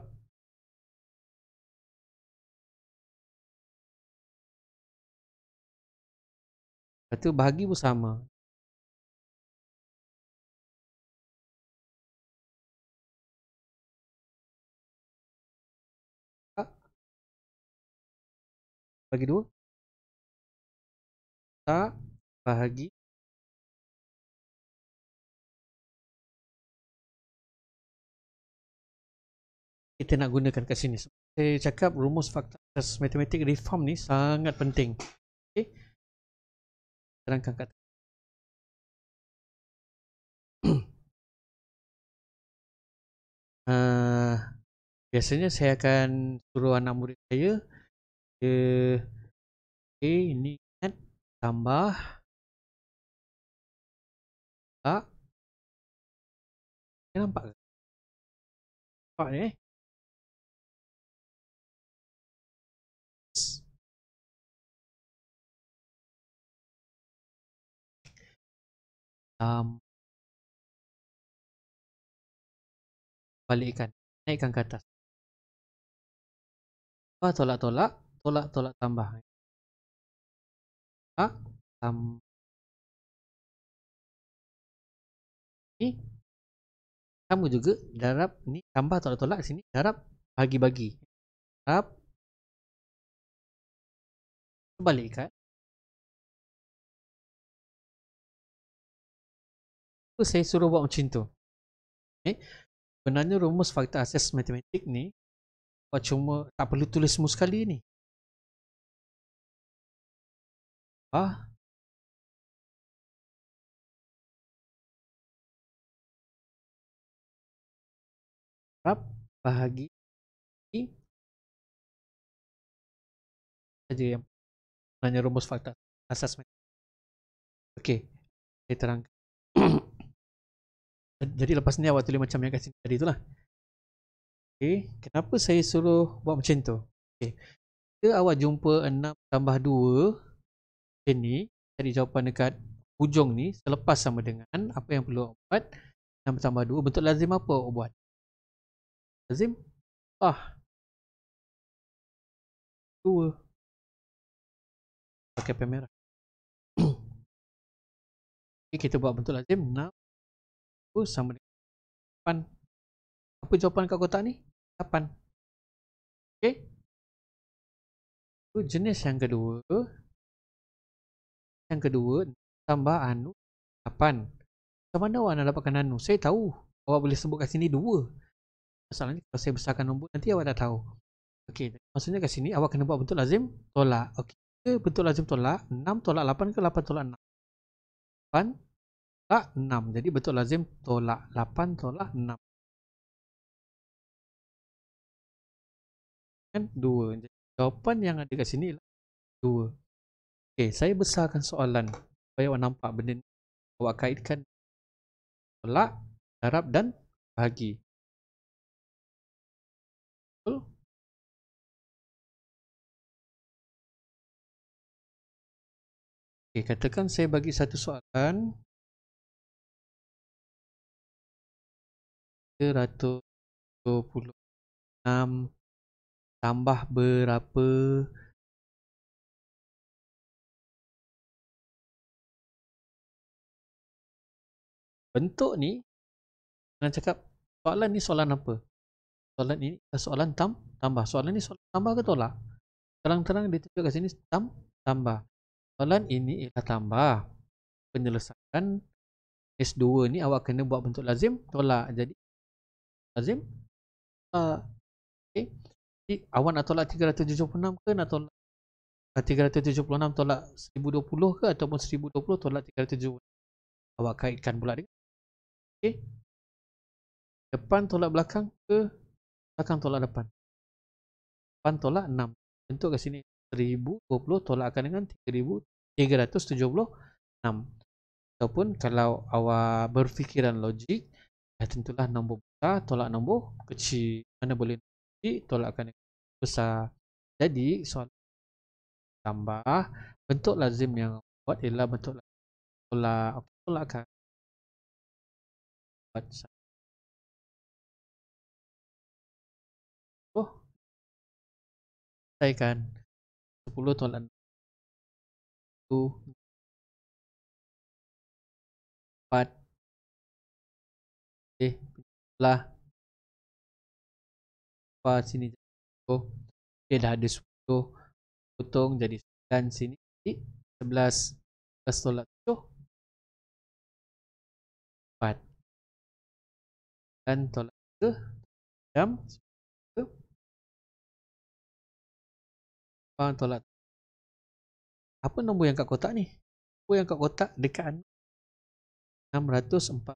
Lepas tu bahagi pun sama. Tak. Bagi 2. Tak. Bahagi. Kita nak gunakan kat sini. Saya cakap rumus fakta asas matematik reform ni sangat penting. Okay. Terangkan kat biasanya saya akan suruh anak murid saya ini kan tambah tak. Nampak ke? Nampak ni balikkan, naikkan ke atas. Tolak-tolak, tolak-tolak tambah. Tak, ni sama juga, darab ni tambah tolak-tolak sini, darab bagi-bagi. Darab Balik kan? Tu saya suruh buat macam tu. Sebenarnya rumus fakta asas matematik ni cuma tak perlu tulis semua sekali ni. Ah, harap bahagi saja yang sebenarnya rumus fakta asas matematik. Okey, saya terangkan. Jadi lepas ni awak tulis macam yang kat sini tadi tu lah. Okey, kenapa saya suruh buat macam tu? Okey, jika awak jumpa 6 tambah 2 macam ni, cari jawapan dekat hujung ni selepas sama dengan apa yang perlu awak buat. 6 tambah 2, bentuk lazim apa awak buat? Lazim 2 pakai pen merah. Okay, kita buat bentuk lazim 6 sama dengan 8. Apa jawapan kat kotak ni? 8. Okey. Itu jenis yang kedua. Yang kedua tambah anu 8. Macam mana awak nak dapatkan anu? Saya tahu. Awak boleh sebut kat sini 2. Masalahnya kalau saya besarkan nombor nanti awak dah tahu. Okey, maksudnya kat sini awak kena buat bentuk lazim tolak. Okey. Bentuk lazim tolak 6 tolak 8 ke 8 tolak 6? 8 tolak 6. Jadi bentuk lazim tolak 8 tolak 6. Kan 2. Jadi jawapan yang ada kat sini ialah 2. Okey, saya besarkan soalan supaya awak nampak benda ni. Awak kaitkan tolak, darab dan bahagi. Betul? Okey, katakan saya bagi satu soalan 326 tambah berapa? Bentuk ni nak cakap soalan ni soalan apa? Soalan ini soalan tambah. Soalan ni soalan tambah ke tolak? Terang-terang dia tunjuk kat sini tambah. Soalan ini ialah tambah. Penyelesaian S2 ni awak kena buat bentuk lazim tolak. Jadi lazim okey. Jadi awak nak tolak 376 ke nak tolak 376 tolak 1020 ke ataupun 1020 tolak 376? Awak kaitkan pula dengan okey. Depan tolak belakang ke belakang tolak depan? Depan tolak 6. Bentuk kat sini 1020 tolakkan dengan 3376. Ataupun kalau awak berfikiran logik, tentulah nombor besar tolak nombor kecil. Mana boleh kecil tolakkan dengan besar. Jadi soalan tambah bentuk lazim yang buat ialah bentuk lazim tolak. Okey, tolakkan. Oh, selesaikan. 10 tolak 1, 4. Okey, lah. Apa sini 10. Okey, dah ada 10. Potong jadi 9 sini. 11. 11 tolak 7. 4. Dan tolak 3. Jam. 4 tolak. Apa nombor yang kat kotak ni? Nombor yang kat kotak dekat 644.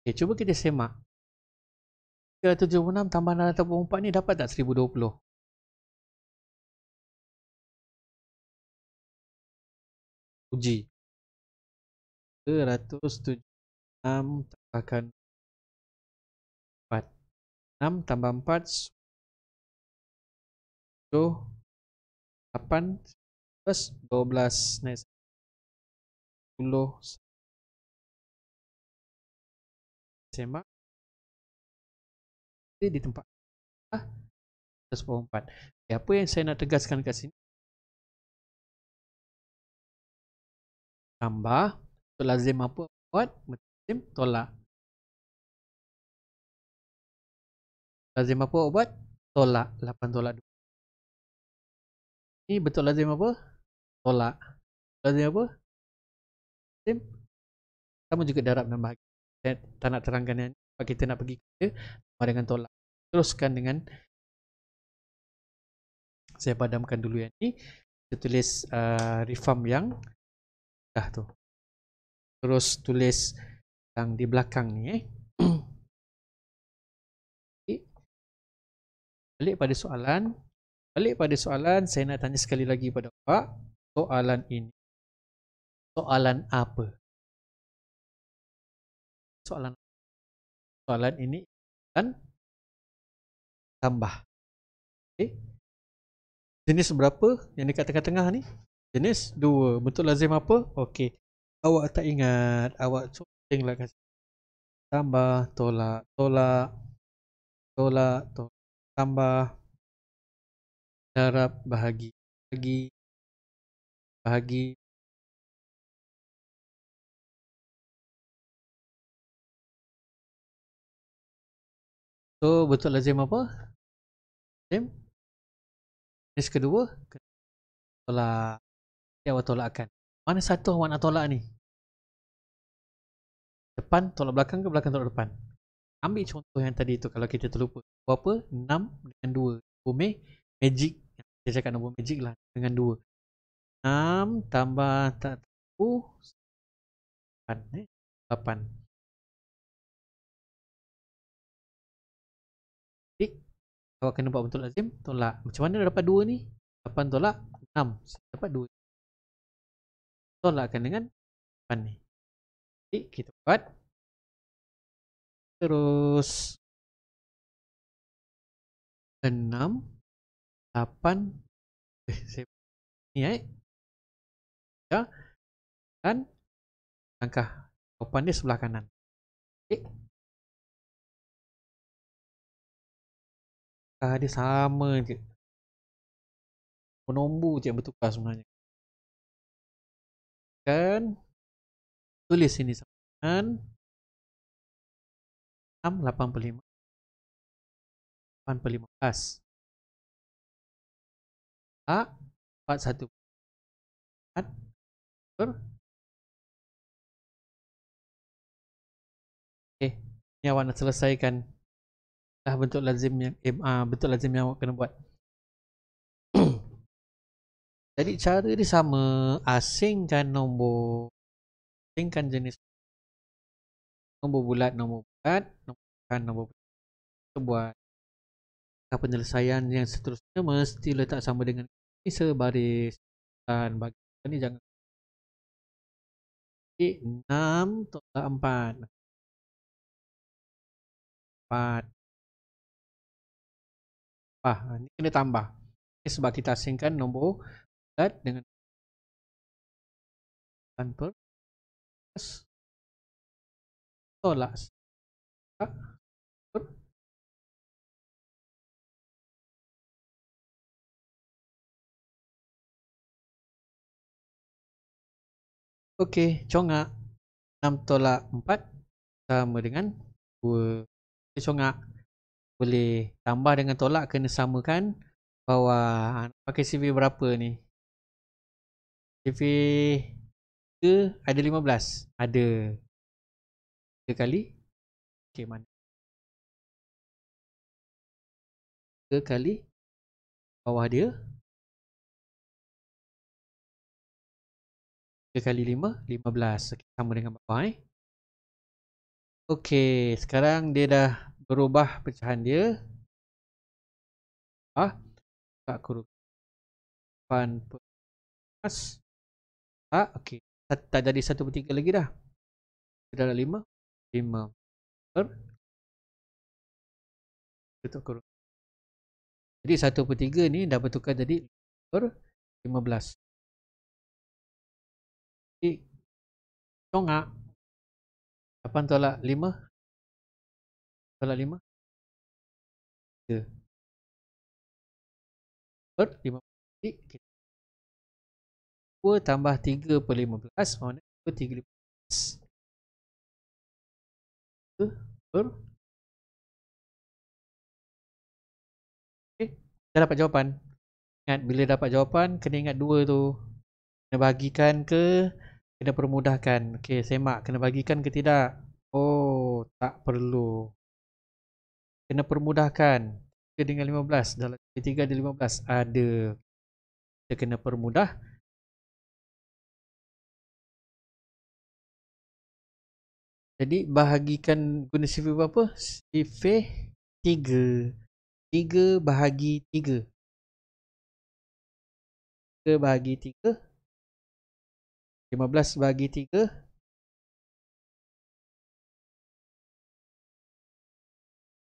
Okay, cuba kita semak. 376 tambah 644 ni dapat tak 1020? Uji. 376 tambahkan 4. 6 tambah 4 10 8 12 next 10 semak di tempat 104. Okay, apa yang saya nak tegaskan kat sini? Tambah lazim apa buat? Lazim tolak. Lazim apa buat? Tolak. 8 tolak 2. Ini bentuk lazim apa? Tolak. Lazim apa? Lazim. Sama juga darab dan bahagia. Saya tak nak terangkan yang ini. Kita nak pergi ke sama dengan tolak. Teruskan dengan, saya padamkan dulu yang ini. Kita tulis reform yang dah tu. Terus tulis yang di belakang ni Balik pada soalan. Balik pada soalan, saya nak tanya sekali lagi pada awak. Soalan ini, soalan apa? Soalan ini kan tambah. Okay. Jenis berapa yang dekat tengah-tengah ni? Jenis 2. Bentuk lazim apa? Okey. Awak tak ingat, awak copinglah kasi. Tambah, tolak, tolak, tolak, tolak, tambah, darab, bahagi, bahagi, bahagi. So, bentuk lazim apa? Lazim. Jenis kedua, tolak. Dia awak tolakkan. Mana satu awak nak tolak ni? Depan tolak belakang ke belakang tolak depan? Ambil contoh yang tadi tu kalau kita terlupa. Berapa? 6 dengan 2. Bumi magic. Saya cakap nombor magic lah dengan 2. 6 tambah tak tahu 8. 8. Jadi awak kena buat bentuk lazim, tolak. Macam mana dapat 2 ni? 8 tolak 6. Dapat 2. Tolakkan dengan 8 ni. Jadi kita buat. Terus 6 8 ni ya. Dan langkah jawapan dia sebelah kanan. Okay. Dia sama je. Nombor je yang bertukar sebenarnya. Dan tulis sini sama dengan 6 85 8 per 15 A 41 per. Okay. Ni awak nak selesaikan dah bentuk lazim yang bentuk lazim yang awak kena buat. Jadi cara dia sama. Asingkan nombor, asingkan jenis nombor bulat, nombor bulat, nombor bulat. Kita buat penyelesaian yang seterusnya mesti letak sama dengan ini sebaris. Dan bagi ni jangan 6 tolak 4 4. Ni kena tambah. Ini sebab kita asingkan nombor bulat dengan 8 per tolak 1 per. Okey, congak 6 tolak 4 sama dengan 2. Congak boleh tambah dengan tolak kena samakan bawah. Pakai CV berapa ni? CV ke ada 15? Ada. 3 kali. Okey, mana? 3 kali bawah dia 3 kali 5 15. Okay, sama dengan bawah Okey, sekarang dia dah berubah pecahan dia. Tak kurung 8 per 15. Okey. Tak jadi 1 per 3 lagi dah. Dia dah 5 per tutup kurung. Jadi 1 per 3 ni dah bertukar jadi per 15. Jadi congak 8 tolak 5 tolak 5 3 per 15. Jadi 2 tambah 3 per 15 mana 2 3 15 per. Okey, dah dapat jawapan. Ingat bila dapat jawapan kena ingat dua tu. Kena bagikan ke kena permudahkan. Okey, semak kena bagikan ke tidak? Oh, tak perlu. Kena permudahkan. 3 dengan 15. Dalam 3 ada 15. Ada. Kita kena permudah. Jadi bahagikan guna sifar berapa? Sifar 3. 3 bahagi 3. 3 bahagi 3. 15 bahagi 3.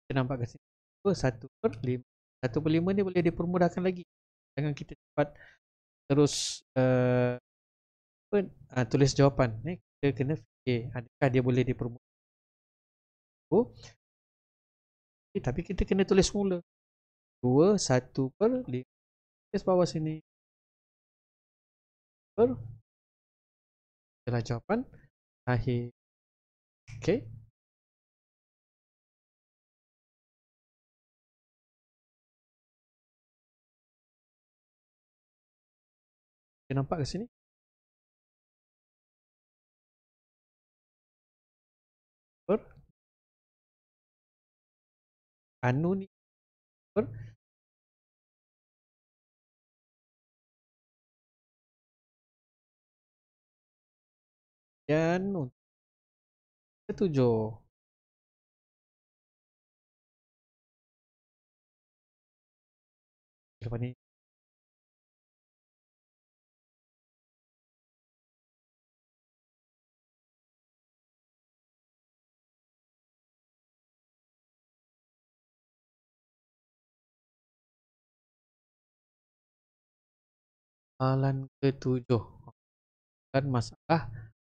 Kita nampak kat sini. 1 per 5. 1 per 5 ni boleh dipermudahkan lagi. Jangan kita cepat terus tulis jawapan. Kita kena fikir adakah dia boleh dipermudahkan. Tapi kita kena tulis mula. 2, 1 per 5. Tulis bawah sini. Per. Itulah jawapan akhir. Okay. Kita nampak ke sini? Per. Anu ni. Per. Dan untuk 7. Lepas ni soalan ke-7. Dan masalah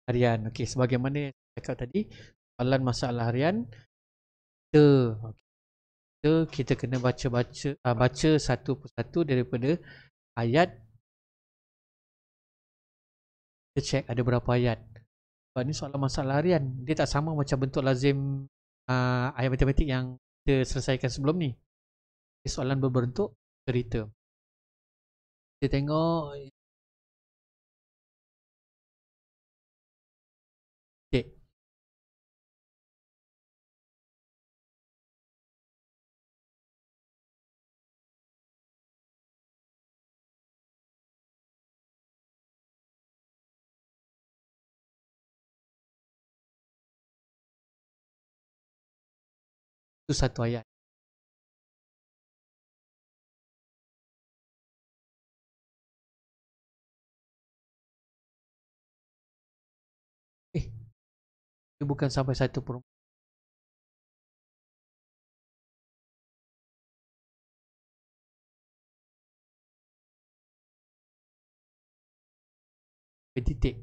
harian. Okey, sebagaimana yang saya cakap tadi, soalan masalah harian kita kena baca satu persatu daripada ayat. Kita check ada berapa ayat. Sebab ni soalan masalah harian. Dia tak sama macam bentuk lazim ayat matematik yang kita selesaikan sebelum ni. Soalan berbentuk cerita. Kita tengok titik. Itu satu ayat. Dia bukan sampai satu per titik.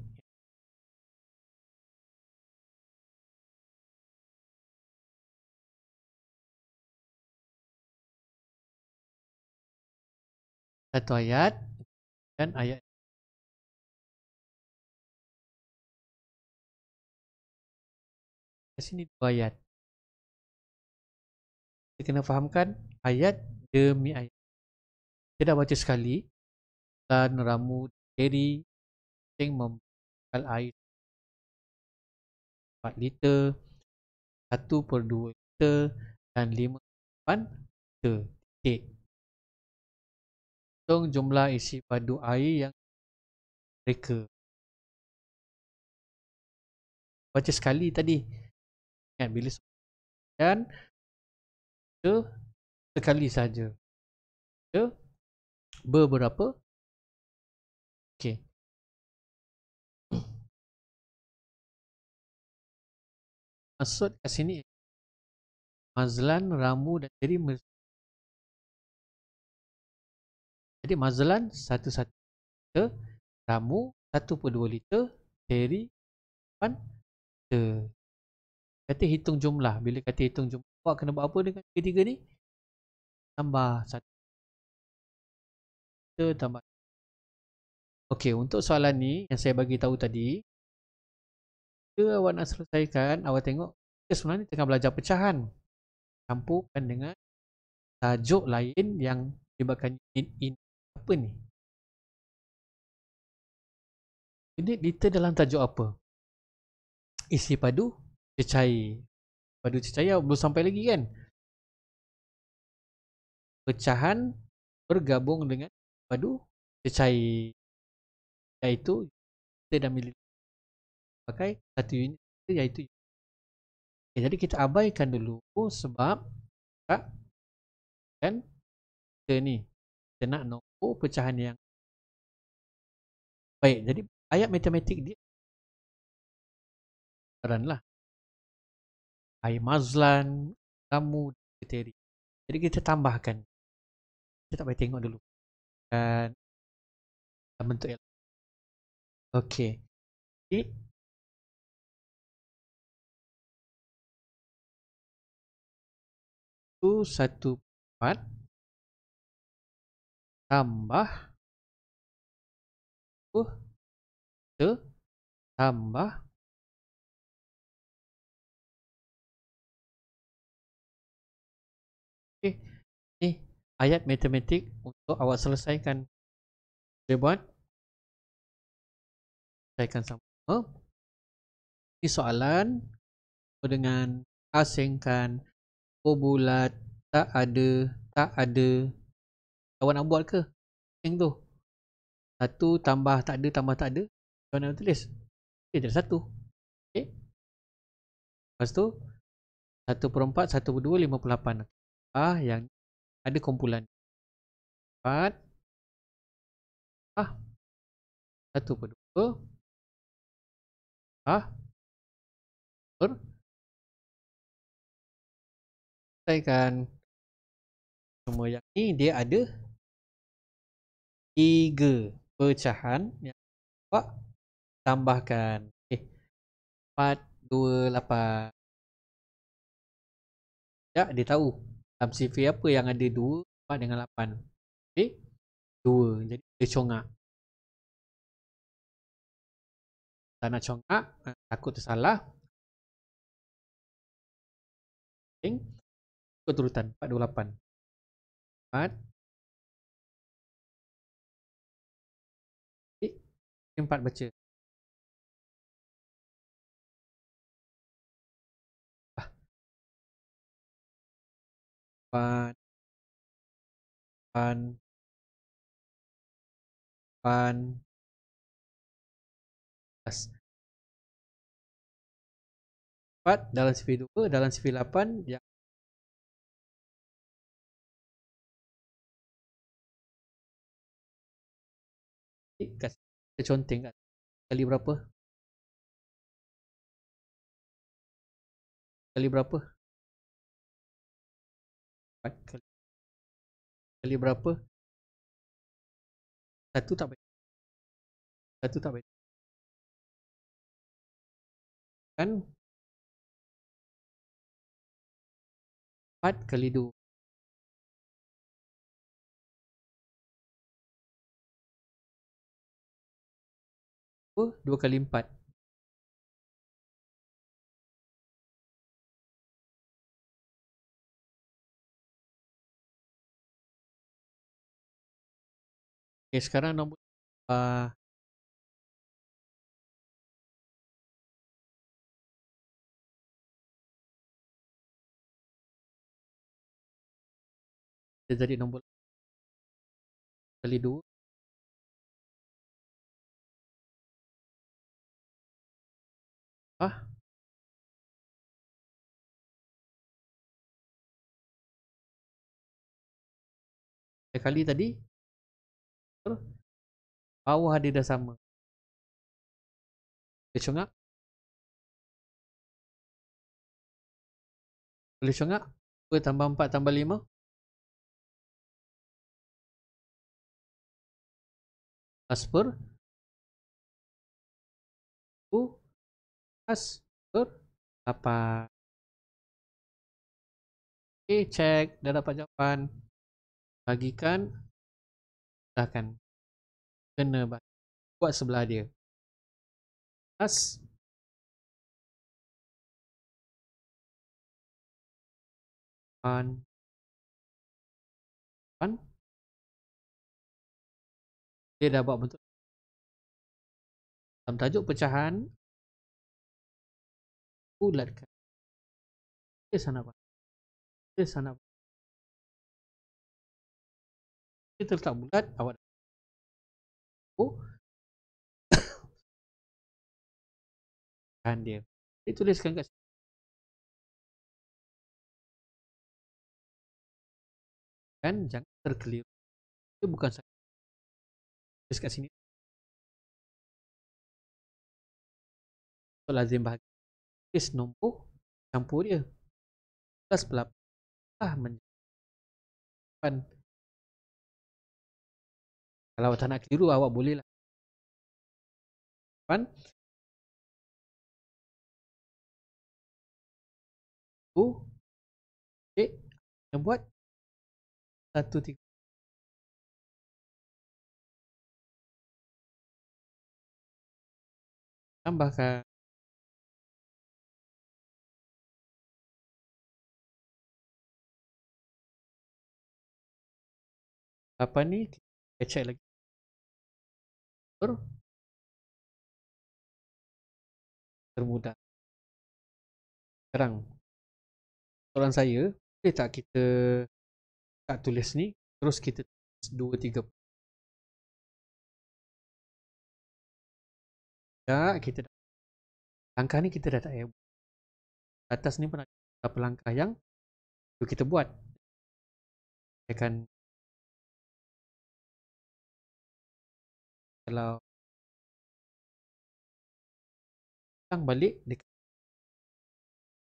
Satu ayat dan ayat di sini dua ayat. Kita kena fahamkan ayat demi ayat. Kita dah baca sekali. Dan ramu diri yang membakal air 4 liter, 1 per 2 liter dan 5/8 liter. Titik. Hitung jumlah isi padu air yang mereka. Baca sekali tadi. Ingat bila dan sekali saja. Beberapa. Okey. Maksud kat sini Mazlan, Ramu dan Teri. Jadi Mazlan 1 liter, Ramu 1/2 liter, Teri 8 liter. Kata hitung jumlah. Bila kata hitung jumlah, awak kena buat apa dengan ketiga ni? Tambah 1 liter tambah. Okey, untuk soalan ni yang saya bagi tahu tadi, jika awak nak selesaikan, awak tengok kita sebenarnya tengah belajar pecahan. Campurkan dengan tajuk lain yang melibatkan in Apa ni? Unit liter dalam tajuk apa? Isi padu cecair. Padu cecair belum sampai lagi kan? Pecahan bergabung dengan padu cecair, iaitu liter dan mililiter. Pakai satu unit iaitu. Okay, jadi kita abaikan dulu sebab kan kita ni kita nak nombor pecahan yang baik. Jadi ayat matematik dia lah air mazlan, kamu, kriteria. Jadi kita tambahkan. Kita tak payah tengok dulu. Dan bentuk yang okey. Jadi itu 1/4 tambah kita tambah okey. Ni ayat matematik untuk awak selesaikan. Boleh buat? Selesaikan sama. Ini soalan dengan asingkan bulat tak ada. Awak nak buat ke? Yang tu. Satu tambah tak ada tambah tak ada. Awak nak tulis? Okay, jadi satu. Okay. Lepas tu 1/4 1/2 58. Yang ada kumpulan 4 1/2 per selesaikan semua yang ni dia ada 3 pecahan yang awak tambahkan. Okay. 4 2 8. Ya, dia tahu dalam CV apa yang ada 2 4 dengan 8. Okay. 2. Jadi dia congak. Tak nak congak, takut tersalah. Ikut urutan 4 2 8. 4 4 baca. 4 8 8 4 dalam CV 2 dalam CV 8 yang kasih conteng kat kali berapa? Kali berapa? 4 kali berapa? Satu tak baik. Satu tak baik. Kan 4 kali 2. 2 kali 4. Okay, sekarang nombor dia jadi nombor kali 2. Kali tadi bawah dia dah sama. Boleh congak? Boleh congak? 2 tambah 4 tambah 5. As per 2 as per 8. Okay, check. Dah dapat jawapan. Bagikan. Silahkan. Kena buat sebelah dia. As 8 Dia dah buat bentuk dalam tajuk pecahan, bulatkan. Dia sana apa? Dia sana apa? Dia terletak bulat, awak oh, pecahan dia. Dia tuliskan kat sini. Kan jangan terkeliru. Dia bukan saya tulis kat sini. So, lazim bahagia. Tulis nombor campur dia. Plus pelap. Ah, menjadikan. Kalau tak nak keliru, awak boleh lah. Kan? Tu. Okay. Yang buat. 1, 3. Tambahkan. Apa ni? Kita check lagi. Termudah. Sekarang. Soalan saya. Boleh tak kita tak tulis ni. Terus kita tulis 2, 3. Tak. Kita dah. Langkah ni kita dah tak payah. Atas ni pun ada beberapa langkah yang perlu kita buat. Akan kalau datang balik dekat,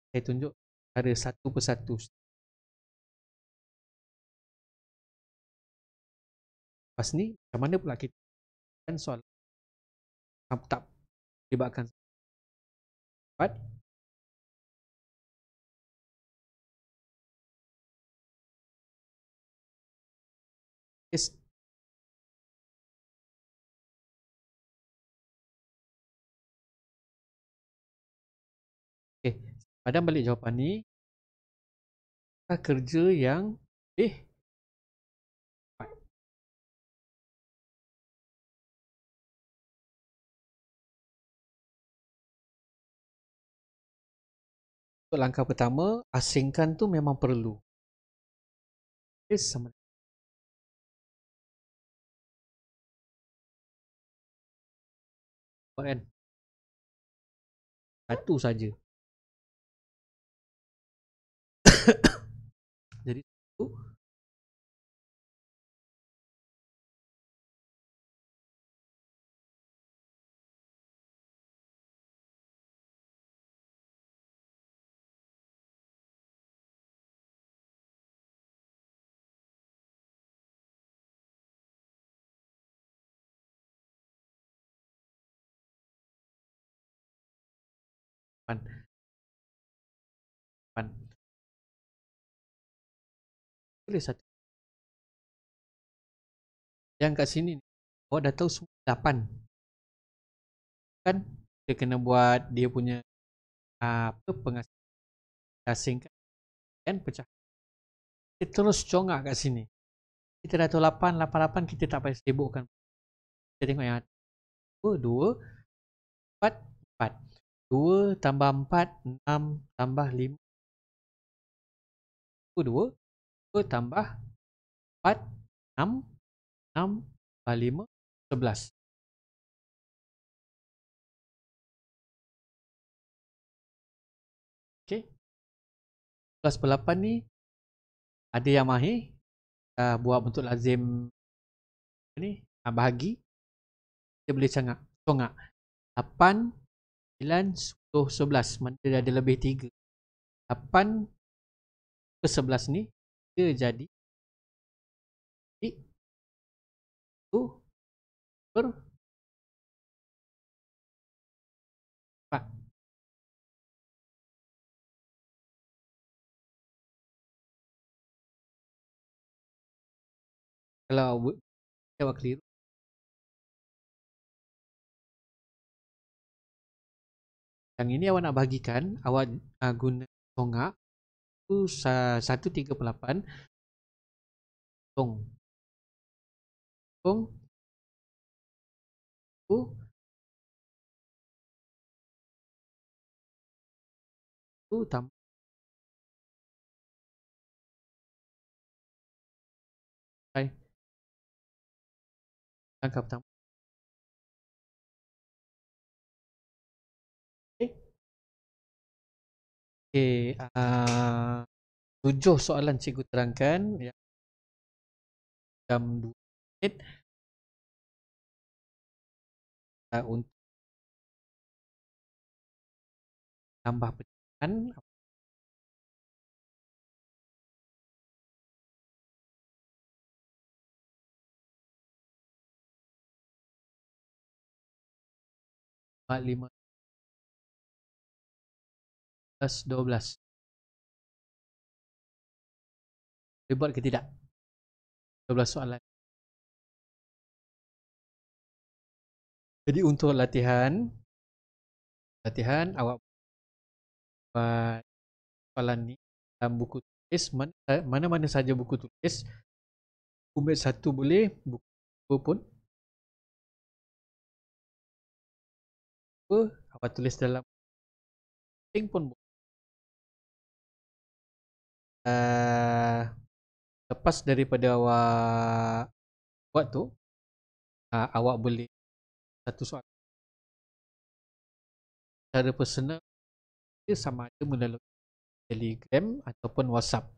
saya tunjuk cara satu persatu. Lepas ni macam mana pula kita kan soal tak libatkan cepat. Yes. Okay. Padam balik jawapan ni. Kerja yang untuk langkah pertama, asingkan tu memang perlu. Okay, sama kan? Satu saja. Jadi tu pan pan tulis satu. Yang kat sini ni, awak dah tahu semua 8 kan? Dia kena buat dia punya apa pengasingkan kan pecah. Kita terus congak kat sini. Kita dah tahu 8, 8, 8, kita tak payah sibukkan. Kita tengok yang 2, 2, 4, 4. 2 tambah 4, 6 tambah 5. 2, 2 tambah 4, 6, 6 tambah 5, 11. Okay. 11 per 8 ni ada yang mahir buat bentuk lazim ni bahagi. Dia boleh congak 8, 9, 10, 11. Mana dia ada lebih 3. 8 ke 11 ni dia jadi 1 per 4. Kalau awak keliru, yang ini awak nak bahagikan, awak guna congak tu 1/3/8 tong tambah langkah pertama. Okey, 7 soalan cikgu terangkan ya, jam 2 minit untuk tambah pecahan 15, 12. Boleh buat ke tidak? 12 soalan. Jadi untuk latihan awak buat soalan ni dalam buku tulis, mana-mana saja buku tulis. Buku satu boleh, buku dua pun awak tulis dalam penting pun boleh. Lepas daripada awak buat tu, awak boleh satu soalan secara personal sama ada melalui Telegram ataupun WhatsApp.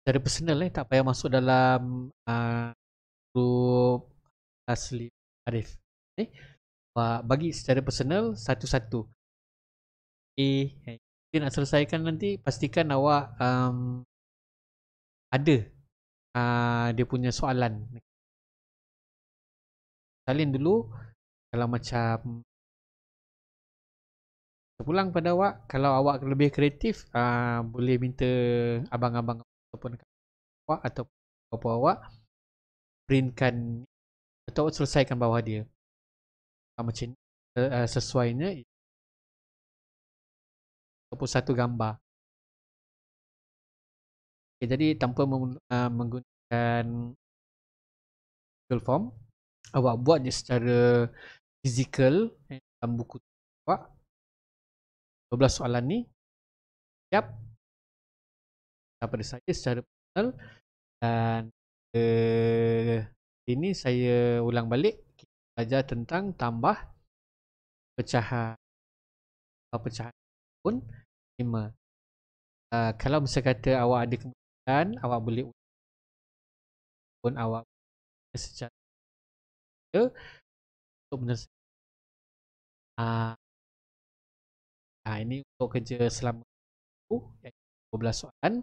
Secara personal tak payah masuk dalam grup Taslim Arif. Bagi secara personal satu-satu. Jadi nak selesaikan nanti pastikan awak ada dia punya soalan. Salin dulu kalau macam terpulang pada awak. Kalau awak lebih kreatif, boleh minta abang-abang ataupun awak atau bapa awak printkan atau selesaikan bawah dia. Macam ni sesuainya ataupun satu gambar. Okay, jadi tanpa menggunakan Google Form, awak buat je secara fizikal dalam buku awak. 12 soalan ni siap daripada saya secara personal. Dan ini saya ulang balik, kita belajar tentang tambah pecahan pun 5. Kalau misalnya kata awak ada kemudahan, awak boleh pun awak secara untuk menyelesaikan. Ini untuk kerja selama 12 soalan.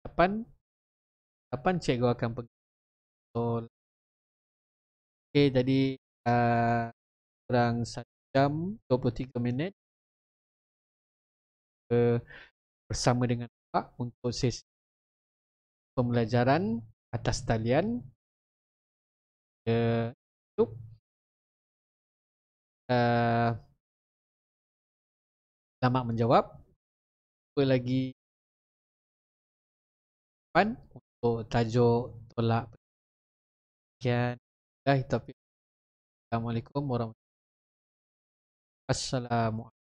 Kapan cikgu akan pergi. Okay, jadi kurang 1 jam 23 minit bersama dengan Pak untuk sesi pembelajaran atas talian YouTube. Selamat menjawab. Apa lagi untuk tajuk tolak. Sekian. Assalamualaikum warahmatullahi wabarakatuh. Assalamualaikum.